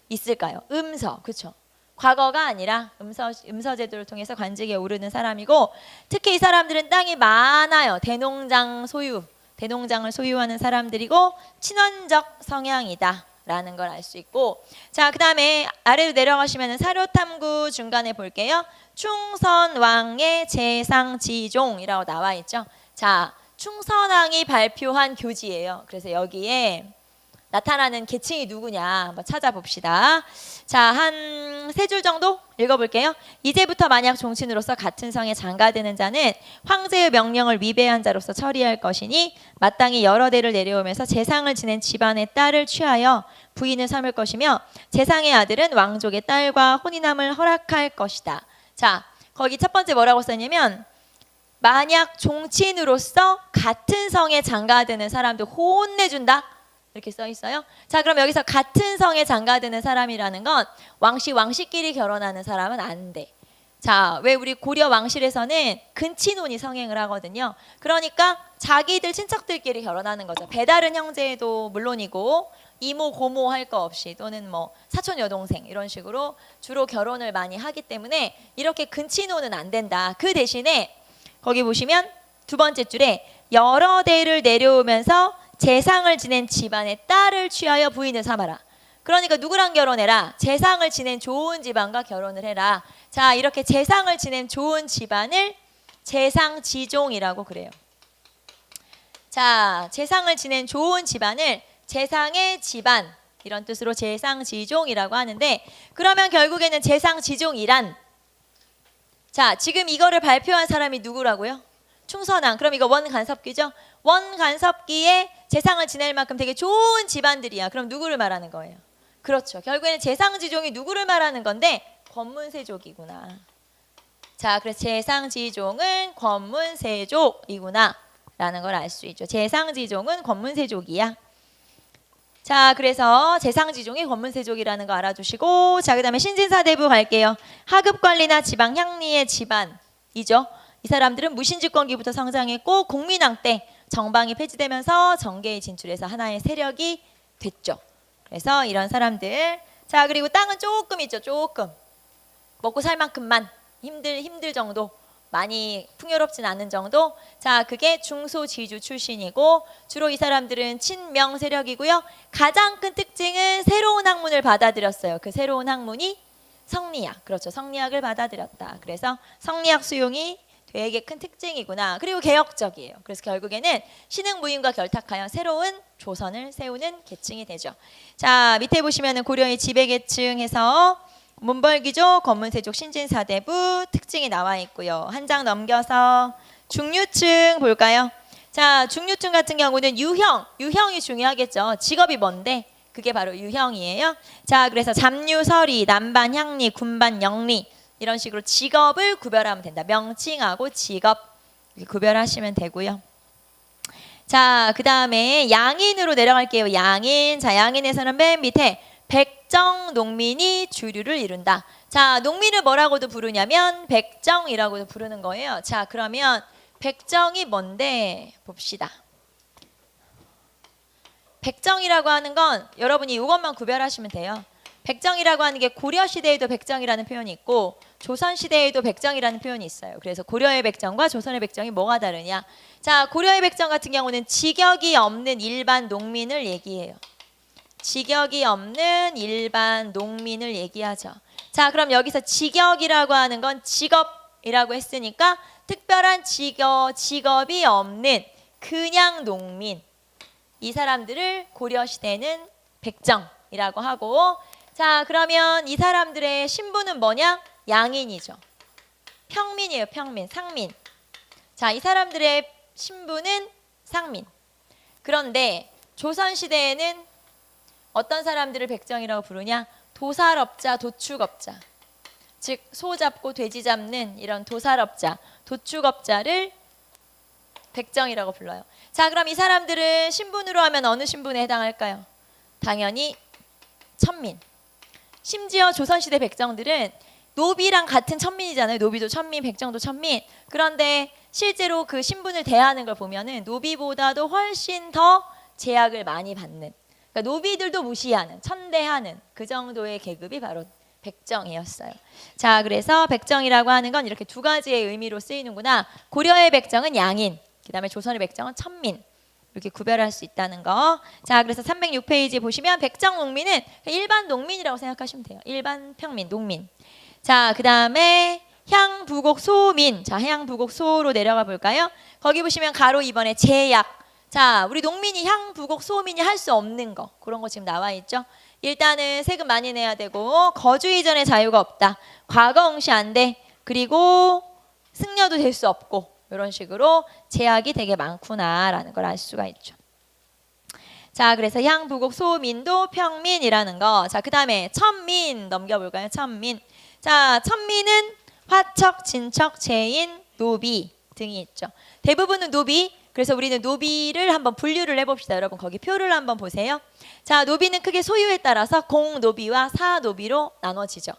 A: 있을까요? 음서, 그렇죠? 과거가 아니라 음서 제도를 통해서 관직에 오르는 사람이고 특히 이 사람들은 땅이 많아요. 대농장을 소유하는 사람들이고 친원적 성향이다 라는 걸 알 수 있고 자, 그 다음에 아래로 내려가시면 사료탐구 중간에 볼게요. 충선왕의 재상지종이라고 나와 있죠. 자, 충선왕이 발표한 교지예요. 그래서 여기에 나타나는 계층이 누구냐 한번 찾아봅시다. 자, 한 세 줄 정도 읽어볼게요. 이제부터 만약 종친으로서 같은 성에 장가드는 자는 황제의 명령을 위배한 자로서 처리할 것이니 마땅히 여러 대를 내려오면서 재상을 지낸 집안의 딸을 취하여 부인을 삼을 것이며 재상의 아들은 왕족의 딸과 혼인함을 허락할 것이다. 자, 거기 첫 번째 뭐라고 썼냐면 만약 종친으로서 같은 성에 장가드는 사람도 혼내준다. 이렇게 써 있어요. 자, 그럼 여기서 같은 성에 장가드는 사람이라는 건 왕씨끼리 결혼하는 사람은 안 돼. 자, 왜 우리 고려 왕실에서는 근친혼이 성행을 하거든요. 그러니까 자기들 친척들끼리 결혼하는 거죠. 배다른 형제도 물론이고 이모 고모 할 거 없이 또는 뭐 사촌 여동생 이런 식으로 주로 결혼을 많이 하기 때문에 이렇게 근친혼은 안 된다. 그 대신에 거기 보시면 두 번째 줄에 여러 대를 내려오면서 재상을 지낸 집안의 딸을 취하여 부인을 삼아라. 그러니까 누구랑 결혼해라? 재상을 지낸 좋은 집안과 결혼을 해라. 자, 이렇게 재상을 지낸 좋은 집안을 재상지종이라고 그래요. 자, 재상을 지낸 좋은 집안을 재상의 집안 이런 뜻으로 재상지종이라고 하는데 그러면 결국에는 재상지종이란 자, 지금 이거를 발표한 사람이 누구라고요? 충선왕. 그럼 이거 원간섭기죠? 원간섭기에 재상을 지낼 만큼 되게 좋은 집안들이야. 그럼 누구를 말하는 거예요? 그렇죠. 결국에는 재상지종이 누구를 말하는 건데 권문세족이구나. 자, 그래서 재상지종은 권문세족이구나 라는 걸 알 수 있죠. 재상지종은 권문세족이야. 자, 그래서 재상지종이 권문세족이라는 거 알아두시고 자, 그 다음에 신진사대부 갈게요. 하급관리나 지방향리의 집안이죠. 이 사람들은 무신집권기부터 성장했고 공민왕 때 정방이 폐지되면서 정계에 진출해서 하나의 세력이 됐죠. 그래서 이런 사람들. 자, 그리고 땅은 조금 있죠. 조금. 먹고 살 만큼만 힘들 정도. 많이 풍요롭진 않은 정도. 자, 그게 중소지주 출신이고 주로 이 사람들은 친명 세력이고요. 가장 큰 특징은 새로운 학문을 받아들였어요. 그 새로운 학문이 성리학. 그렇죠. 성리학을 받아들였다. 그래서 성리학 수용이 되게 큰 특징이구나. 그리고 개혁적이에요. 그래서 결국에는 신흥무임과 결탁하여 새로운 조선을 세우는 계층이 되죠. 자, 밑에 보시면은 고려의 지배계층에서 문벌귀족, 권문세족, 신진사대부 특징이 나와 있고요. 한 장 넘겨서 중류층 볼까요? 자, 중류층 같은 경우는 유형이 중요하겠죠. 직업이 뭔데? 그게 바로 유형이에요. 자, 그래서 잡류, 서리, 남반, 향리, 군반, 영리 이런 식으로 직업을 구별하면 된다. 명칭하고 직업 구별하시면 되고요. 자, 그 다음에 양인으로 내려갈게요. 양인. 자, 양인에서는 맨 밑에 백정 농민이 주류를 이룬다. 자, 농민을 뭐라고도 부르냐면 백정이라고도 부르는 거예요. 자, 그러면 백정이 뭔데 봅시다. 백정이라고 하는 건 여러분이 이것만 구별하시면 돼요. 백정이라고 하는 게 고려시대에도 백정이라는 표현이 있고 조선시대에도 백정이라는 표현이 있어요. 그래서 고려의 백정과 조선의 백정이 뭐가 다르냐. 자, 고려의 백정 같은 경우는 직역이 없는 일반 농민을 얘기해요. 직역이 없는 일반 농민을 얘기하죠. 자, 그럼 여기서 직역이라고 하는 건 직업이라고 했으니까 특별한 직업이 없는 그냥 농민, 이 사람들을 고려시대는 백정이라고 하고, 자, 그러면 이 사람들의 신분은 뭐냐? 양인이죠. 평민이에요. 평민, 상민. 자, 이 사람들의 신분은 상민. 그런데 조선시대에는 어떤 사람들을 백정이라고 부르냐? 도살업자, 도축업자. 즉 소 잡고 돼지 잡는 이런 도살업자, 도축업자를 백정이라고 불러요. 자, 그럼 이 사람들은 신분으로 하면 어느 신분에 해당할까요? 당연히 천민. 심지어 조선시대 백정들은 노비랑 같은 천민이잖아요. 노비도 천민, 백정도 천민. 그런데 실제로 그 신분을 대하는 걸 보면은 노비보다도 훨씬 더 제약을 많이 받는, 그러니까 노비들도 무시하는, 천대하는 그 정도의 계급이 바로 백정이었어요. 자, 그래서 백정이라고 하는 건 이렇게 두 가지의 의미로 쓰이는구나. 고려의 백정은 양인, 그다음에 조선의 백정은 천민. 이렇게 구별할 수 있다는 거. 자, 그래서 306페이지 보시면 백정 농민은 일반 농민이라고 생각하시면 돼요. 일반 평민, 농민. 자, 그다음에 향부곡 소민. 자, 향부곡 소로 내려가 볼까요? 거기 보시면 가로 2번에 제약. 자, 우리 농민이 향부곡 소민이 할 수 없는 거, 그런 거 지금 나와 있죠. 일단은 세금 많이 내야 되고, 거주 이전의 자유가 없다, 과거 응시 안 돼, 그리고 승려도 될 수 없고, 이런 식으로 제약이 되게 많구나라는 걸 알 수가 있죠. 자, 그래서 향부곡 소민도 평민이라는 거. 자, 그 다음에 천민 넘겨볼까요? 천민. 자, 천민은 화척, 진척, 제인, 노비 등이 있죠. 대부분은 노비. 그래서 우리는 노비를 한번 분류를 해봅시다. 여러분 거기 표를 한번 보세요. 자, 노비는 크게 소유에 따라서 공노비와 사노비로 나눠지죠.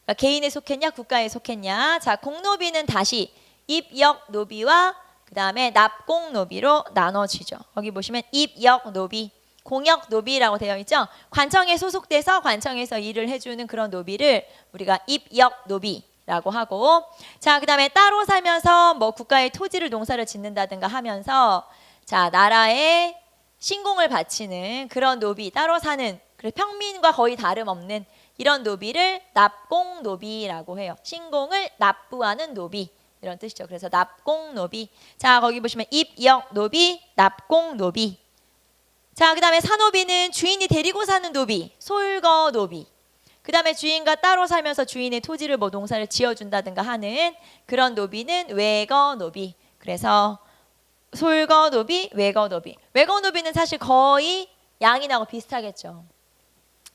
A: 그러니까 개인에 속했냐 국가에 속했냐. 자, 공노비는 다시 입역노비와 그 다음에 납공노비로 나눠지죠. 거기 보시면 입역노비, 공역노비라고 되어 있죠. 관청에 소속돼서 관청에서 일을 해주는 그런 노비를 우리가 입역노비 라고 하고, 자, 그 다음에 따로 살면서 뭐 국가의 토지를 농사를 짓는다든가 하면서 자, 나라에 신공을 바치는 그런 노비, 따로 사는, 그래서 평민과 거의 다름없는 이런 노비를 납공노비라고 해요. 신공을 납부하는 노비, 이런 뜻이죠. 그래서 납공노비. 자, 거기 보시면 입역노비, 납공노비. 자, 그 다음에 사노비는 주인이 데리고 사는 노비, 솔거노비. 그 다음에 주인과 따로 살면서 주인의 토지를 뭐 농사를 지어준다든가 하는 그런 노비는 외거노비. 그래서 솔거노비, 외거노비. 외거노비는 사실 거의 양인하고 비슷하겠죠.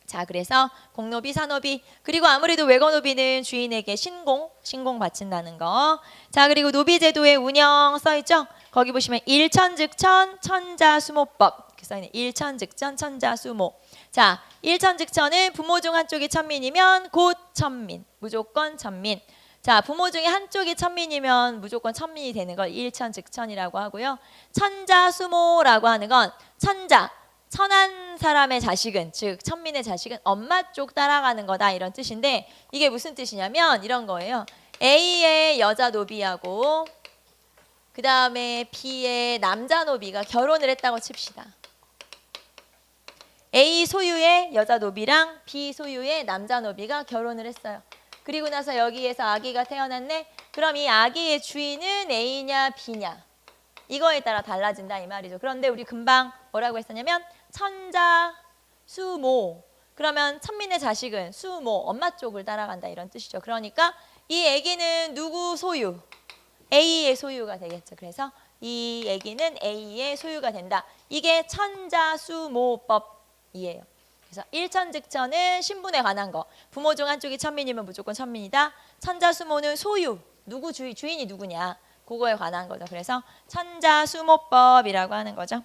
A: 자, 그래서 공노비, 사노비, 그리고 아무래도 외거노비는 주인에게 신공 바친다는 거. 자, 그리고 노비제도의 운영 써있죠. 거기 보시면 일천즉천, 천자수모법 이렇게 써있네. 일천즉천, 천자수모. 자, 일천즉천은 부모 중 한쪽이 천민이면 곧 천민, 무조건 천민. 자, 부모 중에 한쪽이 천민이면 무조건 천민이 되는 걸 일천즉천이라고 하고요. 천자수모라고 하는 건 천자, 천한 사람의 자식은, 즉 천민의 자식은 엄마 쪽 따라가는 거다, 이런 뜻인데, 이게 무슨 뜻이냐면 이런 거예요. A의 여자 노비하고 그 다음에 B의 남자 노비가 결혼을 했다고 칩시다. A 소유의 여자 노비랑 B 소유의 남자 노비가 결혼을 했어요. 그리고 나서 여기에서 아기가 태어났네. 그럼 이 아기의 주인은 A냐 B냐, 이거에 따라 달라진다 이 말이죠. 그런데 우리 금방 뭐라고 했었냐면 천자 수모, 그러면 천민의 자식은 수모, 엄마 쪽을 따라간다, 이런 뜻이죠. 그러니까 이 아기는 누구 소유? A의 소유가 되겠죠. 그래서 이 아기는 A의 소유가 된다. 이게 천자수모법이에요. 그래서 일천즉천은 신분에 관한 거. 부모 중 한쪽이 천민이면 무조건 천민이다. 천자수모는 소유, 누구 주인이 누구냐, 그거에 관한 거죠. 그래서 천자수모법이라고 하는 거죠.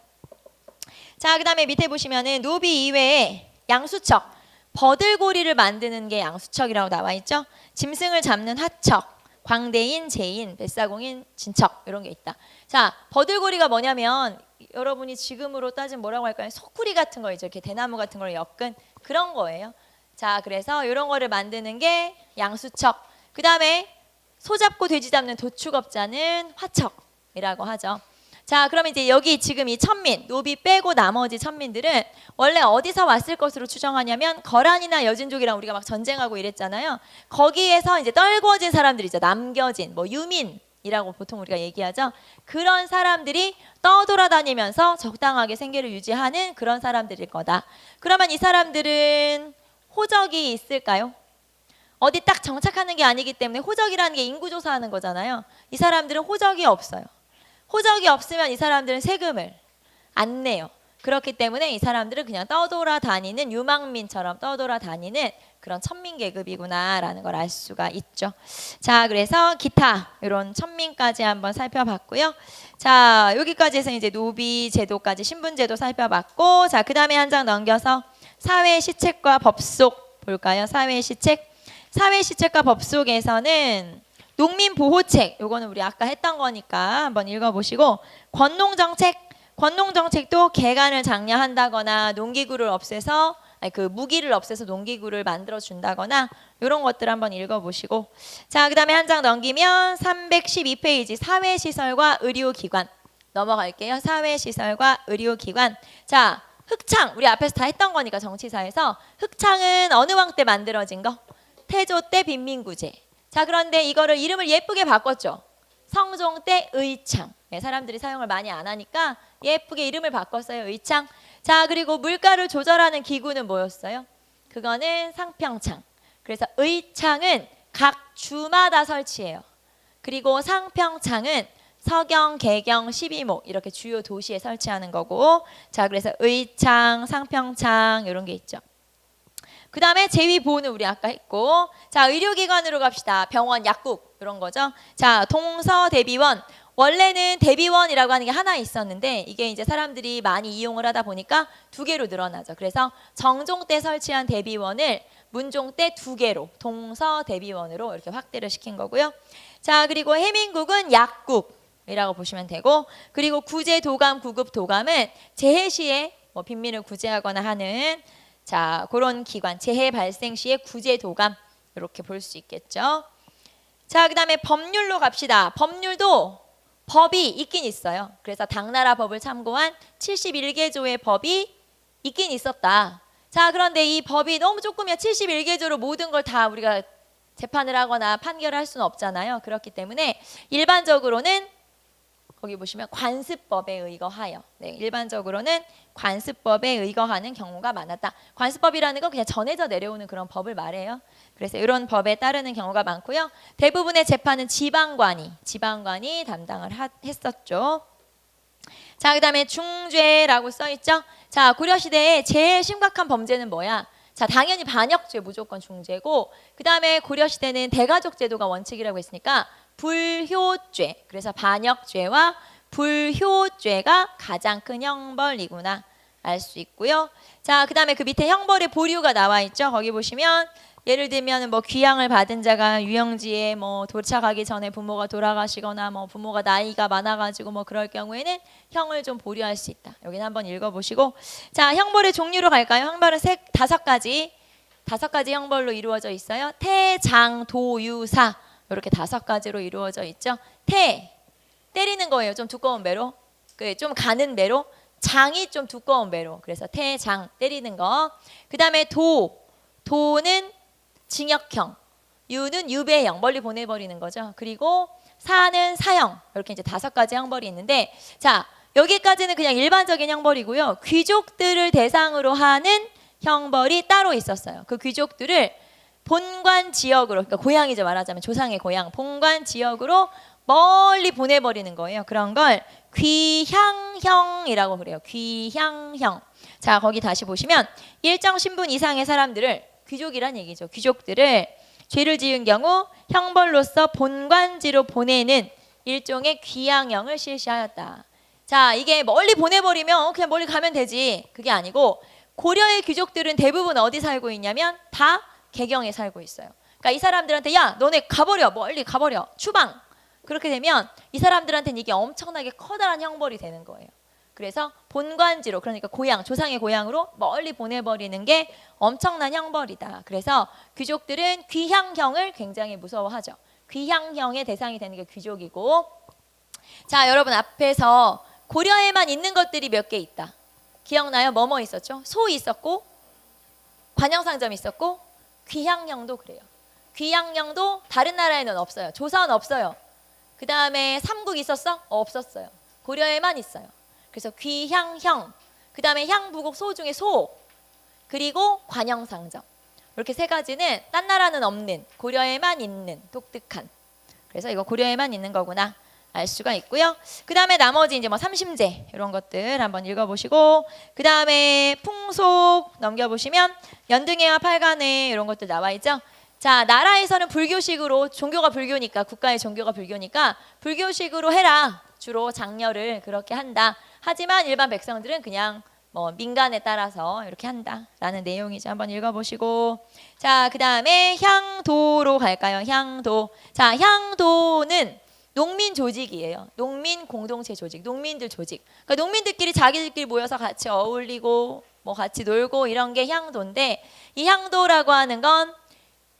A: 자, 그 다음에 밑에 보시면은 노비 이외에 양수척, 버들고리를 만드는 게 양수척이라고 나와 있죠. 짐승을 잡는 하척, 광대인, 제인, 뱃사공인, 진척, 이런 게 있다. 자, 버들고리가 뭐냐면 여러분이 지금으로 따지면 뭐라고 할까요? 소쿠리 같은 거 있죠. 이렇게 대나무 같은 걸 엮은 그런 거예요. 자, 그래서 이런 거를 만드는 게 양수척. 그 다음에 소 잡고 돼지 잡는 도축업자는 화척이라고 하죠. 자, 그러면 이제 여기 지금 이 천민, 노비 빼고 나머지 천민들은 원래 어디서 왔을 것으로 추정하냐면 거란이나 여진족이랑 우리가 막 전쟁하고 이랬잖아요. 거기에서 이제 떨궈진 사람들이죠. 남겨진, 뭐 유민이라고 보통 우리가 얘기하죠. 그런 사람들이 떠돌아다니면서 적당하게 생계를 유지하는 그런 사람들일 거다. 그러면 이 사람들은 호적이 있을까요? 어디 딱 정착하는 게 아니기 때문에 호적이라는 게 인구조사하는 거잖아요. 이 사람들은 호적이 없어요. 호적이 없으면 이 사람들은 세금을 안 내요. 그렇기 때문에 이 사람들은 그냥 떠돌아다니는 유망민처럼 떠돌아다니는 그런 천민계급이구나라는 걸 알 수가 있죠. 자, 그래서 기타 이런 천민까지 한번 살펴봤고요. 자, 여기까지 해서 이제 노비 제도까지 신분제도 살펴봤고, 자, 그 다음에 한 장 넘겨서 사회시책과 법속 볼까요? 사회시책. 사회시책과 법속에서는 농민보호책, 요거는 우리 아까 했던 거니까 한번 읽어보시고, 권농정책, 권농정책도 개간을 장려한다거나 농기구를 없애서 그 무기를 없애서 농기구를 만들어 준다거나 이런 것들 한번 읽어보시고, 자, 그 다음에 한 장 넘기면 312페이지 사회시설과 의료기관 넘어갈게요. 사회시설과 의료기관. 자, 흑창 우리 앞에서 다 했던 거니까 정치사에서 흑창은 어느 왕 때 만들어진 거? 태조 때 빈민구제. 자, 그런데 이거를 이름을 예쁘게 바꿨죠. 성종 때 의창. 네, 사람들이 사용을 많이 안 하니까 예쁘게 이름을 바꿨어요. 의창. 자, 그리고 물가를 조절하는 기구는 뭐였어요? 그거는 상평창. 그래서 의창은 각 주마다 설치해요. 그리고 상평창은 서경, 개경, 12목 이렇게 주요 도시에 설치하는 거고, 자, 그래서 의창, 상평창 이런 게 있죠. 그 다음에 제위보호는 우리 아까 했고, 자, 의료기관으로 갑시다. 병원, 약국 이런 거죠. 자, 동서대비원. 원래는 대비원이라고 하는 게 하나 있었는데 이게 이제 사람들이 많이 이용을 하다 보니까 2개로 늘어나죠. 그래서 정종 때 설치한 대비원을 문종 때 2개로 동서대비원으로 이렇게 확대를 시킨 거고요. 자, 그리고 해민국은 약국이라고 보시면 되고, 그리고 구제도감, 구급도감은 재해 시에 뭐 빈민을 구제하거나 하는, 자, 그런 기관, 재해 발생 시에 구제도감 이렇게 볼 수 있겠죠. 자, 그 다음에 법률로 갑시다. 법률도 법이 있긴 있어요. 그래서 당나라 법을 참고한 71개조의 법이 있긴 있었다. 자, 그런데 이 법이 너무 조금이야. 71개조로 모든 걸 다 우리가 재판을 하거나 판결을 할 수는 없잖아요. 그렇기 때문에 일반적으로는 거기 보시면 관습법에 의거하여, 네, 일반적으로는 관습법에 의거하는 경우가 많았다. 관습법이라는 건 그냥 전해져 내려오는 그런 법을 말해요. 그래서 이런 법에 따르는 경우가 많고요. 대부분의 재판은 지방관이 담당을 했었죠. 자, 그 다음에 중죄라고 써있죠. 자, 고려시대에 제일 심각한 범죄는 뭐야? 자, 당연히 반역죄 무조건 중죄고, 그 다음에 고려시대는 대가족 제도가 원칙이라고 했으니까 불효죄, 그래서 반역죄와 불효죄가 가장 큰 형벌이구나 알 수 있고요. 자, 그 다음에 그 밑에 형벌의 보류가 나와 있죠. 거기 보시면 예를 들면 뭐 귀양을 받은 자가 유영지에 뭐 도착하기 전에 부모가 돌아가시거나 뭐 부모가 나이가 많아가지고 뭐 그럴 경우에는 형을 좀 보류할 수 있다. 여기는 한번 읽어보시고, 자, 형벌의 종류로 갈까요? 형벌은 5가지 형벌로 이루어져 있어요. 태, 장, 도, 유, 사 이렇게 5가지로 이루어져 있죠. 때리는 거예요. 좀 두꺼운 매로, 좀 가는 매로. 장이 좀 두꺼운 매로. 그래서 태, 장 때리는 거. 그 다음에 도는 징역형, 유는 유배형, 멀리 보내버리는 거죠. 그리고 사는 사형. 이렇게 이제 5가지 형벌이 있는데, 자, 여기까지는 그냥 일반적인 형벌이고요. 귀족들을 대상으로 하는 형벌이 따로 있었어요. 그 귀족들을 본관 지역으로, 그러니까 고향이죠, 말하자면 조상의 고향, 본관 지역으로 멀리 보내버리는 거예요. 그런 걸 귀향형이라고 그래요. 귀향형. 자, 거기 다시 보시면 일정 신분 이상의 사람들을, 귀족이란 얘기죠. 귀족들을 죄를 지은 경우 형벌로서 본관지로 보내는 일종의 귀향형을 실시하였다. 자, 이게 멀리 보내버리면 그냥 멀리 가면 되지. 그게 아니고 고려의 귀족들은 대부분 어디 살고 있냐면 다 개경에 살고 있어요. 그러니까 이 사람들한테 야, 너네 가버려, 멀리 가버려, 추방. 그렇게 되면 이 사람들한테는 이게 엄청나게 커다란 형벌이 되는 거예요. 그래서 본관지로, 그러니까 고향, 조상의 고향으로 멀리 보내버리는 게 엄청난 형벌이다. 그래서 귀족들은 귀향형을 굉장히 무서워하죠. 귀향형의 대상이 되는 게 귀족이고, 자, 여러분 앞에서 고려에만 있는 것들이 몇 개 있다. 기억나요? 뭐뭐 있었죠? 소 있었고 관영상점 있었고 귀향령도 그래요. 귀향령도 다른 나라에는 없어요. 조선 없어요. 그 다음에 삼국 있었어? 없었어요. 고려에만 있어요. 그래서 귀향형, 그 다음에 향부국 소 중에 소, 그리고 관영상점. 이렇게 세 가지는 딴 나라는 없는, 고려에만 있는 독특한. 그래서 이거 고려에만 있는 거구나 알 수가 있고요. 그 다음에 나머지 이제 뭐 삼심제 이런 것들 한번 읽어보시고, 그 다음에 풍속 넘겨보시면 연등회와 팔간회 이런 것들 나와 있죠. 자, 나라에서는 불교식으로, 종교가 불교니까, 국가의 종교가 불교니까 불교식으로 해라. 주로 장려를 그렇게 한다. 하지만 일반 백성들은 그냥 뭐 민간에 따라서 이렇게 한다라는 내용이죠. 한번 읽어보시고, 자, 그 다음에 향도로 갈까요? 향도. 자, 향도는 농민 조직이에요. 농민 공동체 조직, 농민들 조직. 그러니까 농민들끼리 자기들끼리 모여서 같이 어울리고 뭐 같이 놀고 이런 게 향도인데, 이 향도라고 하는 건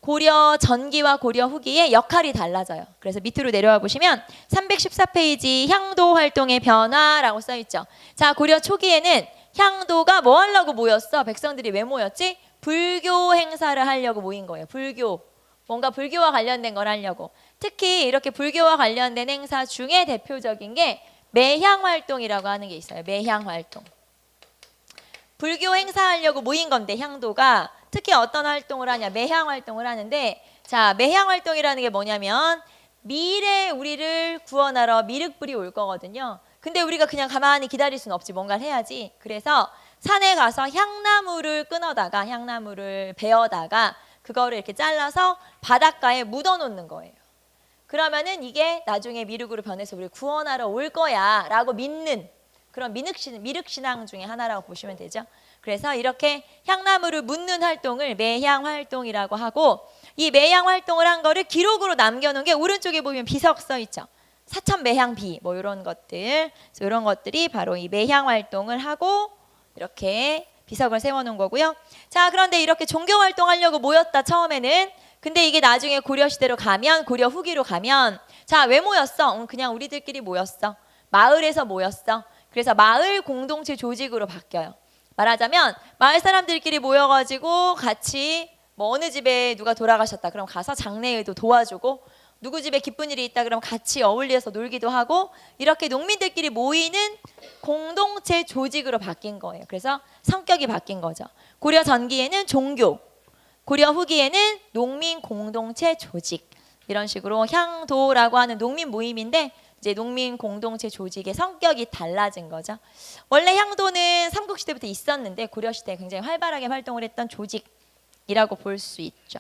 A: 고려 전기와 고려 후기의 역할이 달라져요. 그래서 밑으로 내려와 보시면 314페이지 향도 활동의 변화라고 써 있죠. 자, 고려 초기에는 향도가 뭐 하려고 모였어? 백성들이 왜 모였지? 불교 행사를 하려고 모인 거예요. 불교. 뭔가 불교와 관련된 걸 하려고. 특히 이렇게 불교와 관련된 행사 중에 대표적인 게 매향 활동이라고 하는 게 있어요. 매향 활동. 불교 행사하려고 모인 건데 향도가 특히 어떤 활동을 하냐? 매향 활동을 하는데, 자, 매향 활동이라는 게 뭐냐면 미래 우리를 구원하러 미륵불이 올 거거든요. 근데 우리가 그냥 가만히 기다릴 수는 없지. 뭔가를 해야지. 그래서 산에 가서 향나무를 끊어다가, 향나무를 베어다가 그거를 이렇게 잘라서 바닷가에 묻어 놓는 거예요. 그러면은 이게 나중에 미륵으로 변해서 우리를 구원하러 올 거야 라고 믿는 그런 미륵신앙 중에 하나라고 보시면 되죠. 그래서 이렇게 향나무를 묻는 활동을 매향 활동이라고 하고, 이 매향 활동을 한 거를 기록으로 남겨놓은 게 오른쪽에 보면 비석 써 있죠. 사천매향비 뭐 이런 것들, 이런 것들이 바로 이 매향 활동을 하고 이렇게 비석을 세워놓은 거고요. 자, 그런데 이렇게 종교 활동하려고 모였다 처음에는. 근데 이게 나중에 고려 시대로 가면, 고려 후기로 가면, 자, 왜 모였어? 그냥 우리들끼리 모였어. 마을에서 모였어. 그래서 마을 공동체 조직으로 바뀌어요. 말하자면 마을 사람들끼리 모여가지고 같이 뭐 어느 집에 누가 돌아가셨다 그럼 가서 장례에도 도와주고, 누구 집에 기쁜 일이 있다 그럼 같이 어울려서 놀기도 하고, 이렇게 농민들끼리 모이는 공동체 조직으로 바뀐 거예요. 그래서 성격이 바뀐 거죠. 고려 전기에는 종교, 고려 후기에는 농민 공동체 조직, 이런 식으로 향도라고 하는 농민 모임인데 이제 농민 공동체 조직의 성격이 달라진 거죠. 원래 향도는 삼국시대부터 있었는데 고려시대에 굉장히 활발하게 활동을 했던 조직이라고 볼 수 있죠.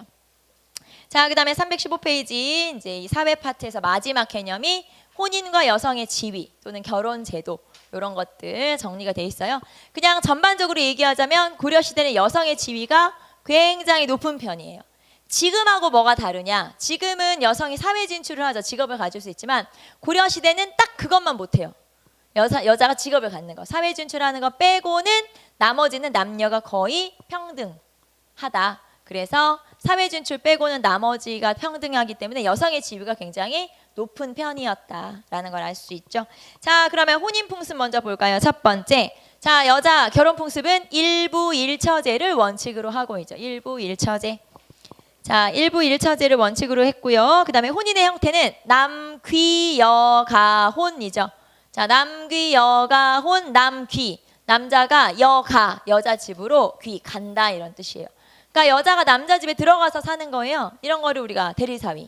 A: 자, 그 다음에 315페이지 이제 이 사회 파트에서 마지막 개념이 혼인과 여성의 지위 또는 결혼 제도, 이런 것들 정리가 돼 있어요. 그냥 전반적으로 얘기하자면 고려시대는 여성의 지위가 굉장히 높은 편이에요. 지금하고 뭐가 다르냐? 지금은 여성이 사회 진출을 하죠. 직업을 가질 수 있지만 고려시대는 딱 그것만 못해요. 여자가 직업을 갖는 거, 사회 진출하는 거 빼고는 나머지는 남녀가 거의 평등하다. 그래서 사회 진출 빼고는 나머지가 평등하기 때문에 여성의 지위가 굉장히 높은 편이었다라는 걸 알 수 있죠. 자, 그러면 혼인 풍습 먼저 볼까요? 첫 번째. 자, 여자 결혼 풍습은 일부 일처제를 원칙으로 하고 있죠. 일부 일처제. 자, 일부 일처제를 원칙으로 했고요. 그 다음에 혼인의 형태는 남귀 여가혼이죠. 자, 남귀 여가혼, 남귀. 남자가 여가, 여자 집으로 귀, 간다 이런 뜻이에요. 그러니까 여자가 남자 집에 들어가서 사는 거예요. 이런 거를 우리가 대리사위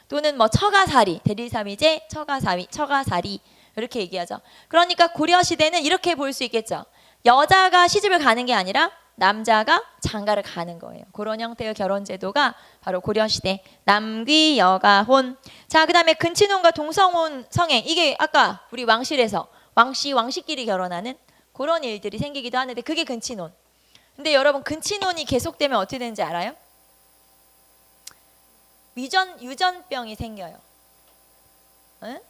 A: 또는 뭐 처가살이, 대리사위제, 처가사위, 처가살이 이렇게 얘기하죠. 그러니까 고려시대는 이렇게 볼 수 있겠죠. 여자가 시집을 가는 게 아니라 남자가 장가를 가는 거예요. 그런 형태의 결혼 제도가 바로 고려시대 남귀 여가혼. 자, 그 다음에 근친혼과 동성혼 성행, 이게 아까 우리 왕실에서 왕씨끼리 결혼하는 그런 일들이 생기기도 하는데 그게 근친혼. 근데 여러분 근친혼이 계속되면 어떻게 되는지 알아요? 유전병이 생겨요. 응?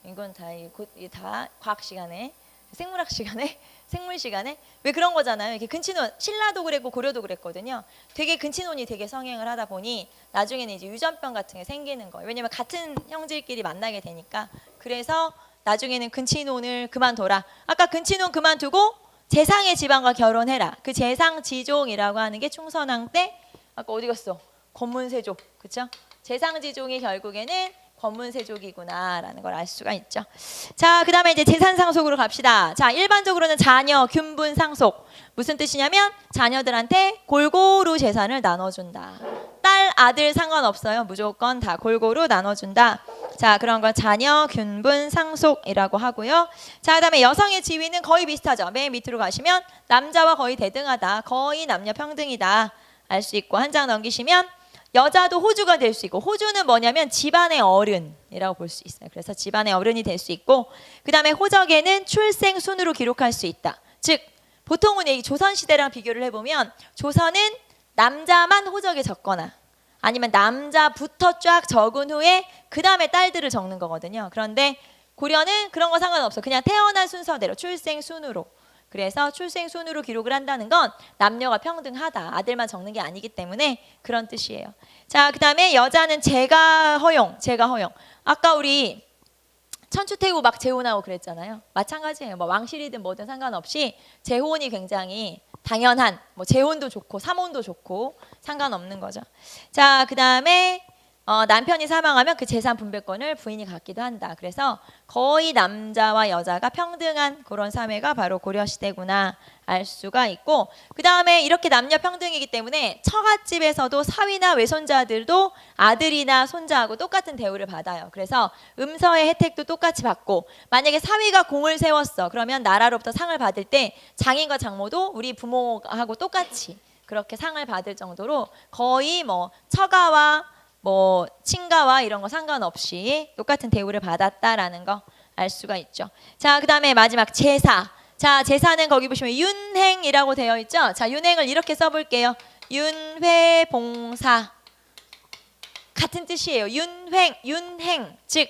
A: 이건 다 과학 시간에, 생물학 시간에, 생물 시간에 왜 그런 거잖아요. 이렇게 근친혼, 신라도 그랬고 고려도 그랬거든요. 되게 근친혼이 되게 성행을 하다 보니 나중에는 이제 유전병 같은 게 생기는 거예요. 왜냐면 같은 형제끼리 만나게 되니까. 그래서 나중에는 근친혼을 그만둬라. 아까 근친혼 그만두고 재상의 집안과 결혼해라. 그 재상지종이라고 하는 게 충선왕 때 아까 어디 갔어? 권문세족. 그렇죠? 재상지종이 결국에는 권문세족이구나라는 걸 알 수가 있죠. 자, 그다음에 이제 재산상속으로 갑시다. 자, 일반적으로는 자녀 균분상속. 무슨 뜻이냐면 자녀들한테 골고루 재산을 나눠준다. 딸, 아들 상관없어요. 무조건 다 골고루 나눠준다. 자, 그런 걸 자녀 균분 상속이라고 하고요. 자, 그다음에 여성의 지위는 거의 비슷하죠. 맨 밑으로 가시면 남자와 거의 대등하다. 거의 남녀 평등이다. 알 수 있고 한 장 넘기시면 여자도 호주가 될 수 있고, 호주는 뭐냐면 집안의 어른이라고 볼 수 있어요. 그래서 집안의 어른이 될 수 있고, 그다음에 호적에는 출생 순으로 기록할 수 있다. 즉 보통은 이 조선 시대랑 비교를 해보면 조선은 남자만 호적에 적거나 아니면 남자부터 쫙 적은 후에 그 다음에 딸들을 적는 거거든요. 그런데 고려는 그런 거 상관없어. 그냥 태어난 순서대로 출생 순으로. 그래서 출생 순으로 기록을 한다는 건 남녀가 평등하다. 아들만 적는 게 아니기 때문에 그런 뜻이에요. 자, 그다음에 여자는 제가 허용. 아까 우리 천추태후 막 재혼하고 그랬잖아요. 마찬가지예요. 뭐 왕실이든 뭐든 상관없이 재혼이 굉장히 당연한, 뭐 재혼도 좋고 삼혼도 좋고 상관없는 거죠. 자, 그다음에 남편이 사망하면 그 재산 분배권을 부인이 갖기도 한다. 그래서 거의 남자와 여자가 평등한 그런 사회가 바로 고려시대구나 알 수가 있고, 그 다음에 이렇게 남녀 평등이기 때문에 처갓집에서도 사위나 외손자들도 아들이나 손자하고 똑같은 대우를 받아요. 그래서 음서의 혜택도 똑같이 받고, 만약에 사위가 공을 세웠어. 그러면 나라로부터 상을 받을 때 장인과 장모도 우리 부모하고 똑같이 그렇게 상을 받을 정도로 거의 뭐 처가와 뭐 친가와 이런 거 상관없이 똑같은 대우를 받았다라는 거 알 수가 있죠. 자, 그다음에 마지막 제사. 자, 제사는 거기 보시면 윤행이라고 되어 있죠. 자, 윤행을 이렇게 써볼게요. 윤회봉사 같은 뜻이에요. 윤행 즉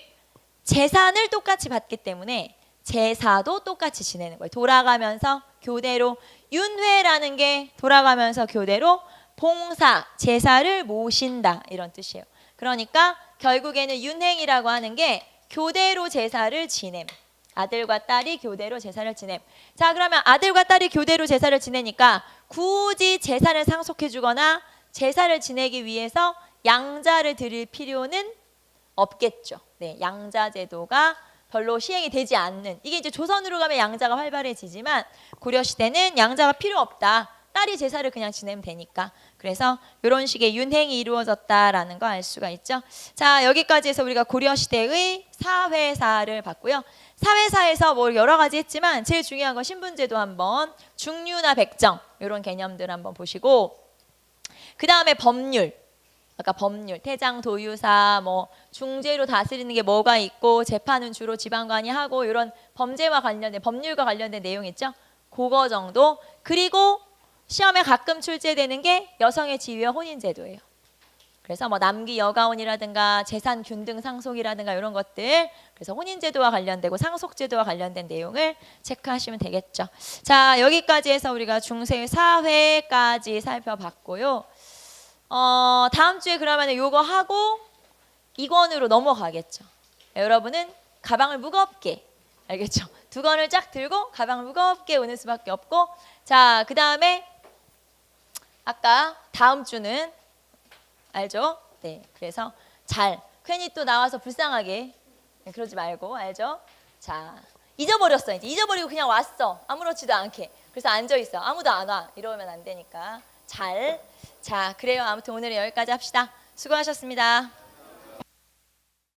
A: 재산을 똑같이 받기 때문에 제사도 똑같이 지내는 거예요. 돌아가면서 교대로. 윤회라는 게 돌아가면서 교대로, 봉사, 제사를 모신다 이런 뜻이에요. 그러니까 결국에는 윤행이라고 하는 게 교대로 제사를 지냄. 아들과 딸이 교대로 제사를 지냄. 자, 그러면 아들과 딸이 교대로 제사를 지내니까 굳이 제사를 상속해 주거나 제사를 지내기 위해서 양자를 드릴 필요는 없겠죠. 네, 양자 제도가 별로 시행이 되지 않는, 이게 이제 조선으로 가면 양자가 활발해지지만 고려 시대는 양자가 필요 없다. 딸이 제사를 그냥 지내면 되니까. 그래서 이런 식의 윤행이 이루어졌다라는 거 알 수가 있죠. 자, 여기까지 해서 우리가 고려시대의 사회사를 봤고요. 사회사에서 뭐 여러 가지 했지만 제일 중요한 건 신분제도 한번, 중류나 백정 이런 개념들 한번 보시고, 그 다음에 법률. 아까 법률, 태장, 도유사, 뭐 중재로 다스리는 게 뭐가 있고, 재판은 주로 지방관이 하고, 이런 범죄와 관련된, 법률과 관련된 내용 있죠. 그거 정도. 그리고 시험에 가끔 출제되는 게 여성의 지위와 혼인제도예요. 그래서 뭐 남기 여가혼이라든가 재산 균등 상속이라든가 이런 것들, 그래서 혼인제도와 관련되고 상속제도와 관련된 내용을 체크하시면 되겠죠. 자, 여기까지 해서 우리가 중세 사회까지 살펴봤고요. 다음 주에 그러면 요거 하고 2권으로 넘어가겠죠. 여러분은 가방을 무겁게, 알겠죠? 2권을 쫙 들고 가방을 무겁게 오는 수밖에 없고, 자, 그 다음에 아까 다음 주는 알죠? 네, 그래서 잘 괜히 또 나와서 불쌍하게 그러지 말고, 알죠? 자, 잊어버렸어. 이제 잊어버리고 그냥 왔어. 아무렇지도 않게. 그래서 앉아 있어. 아무도 안 와. 이러면 안 되니까 잘. 자, 그래요. 아무튼 오늘은 여기까지 합시다. 수고하셨습니다.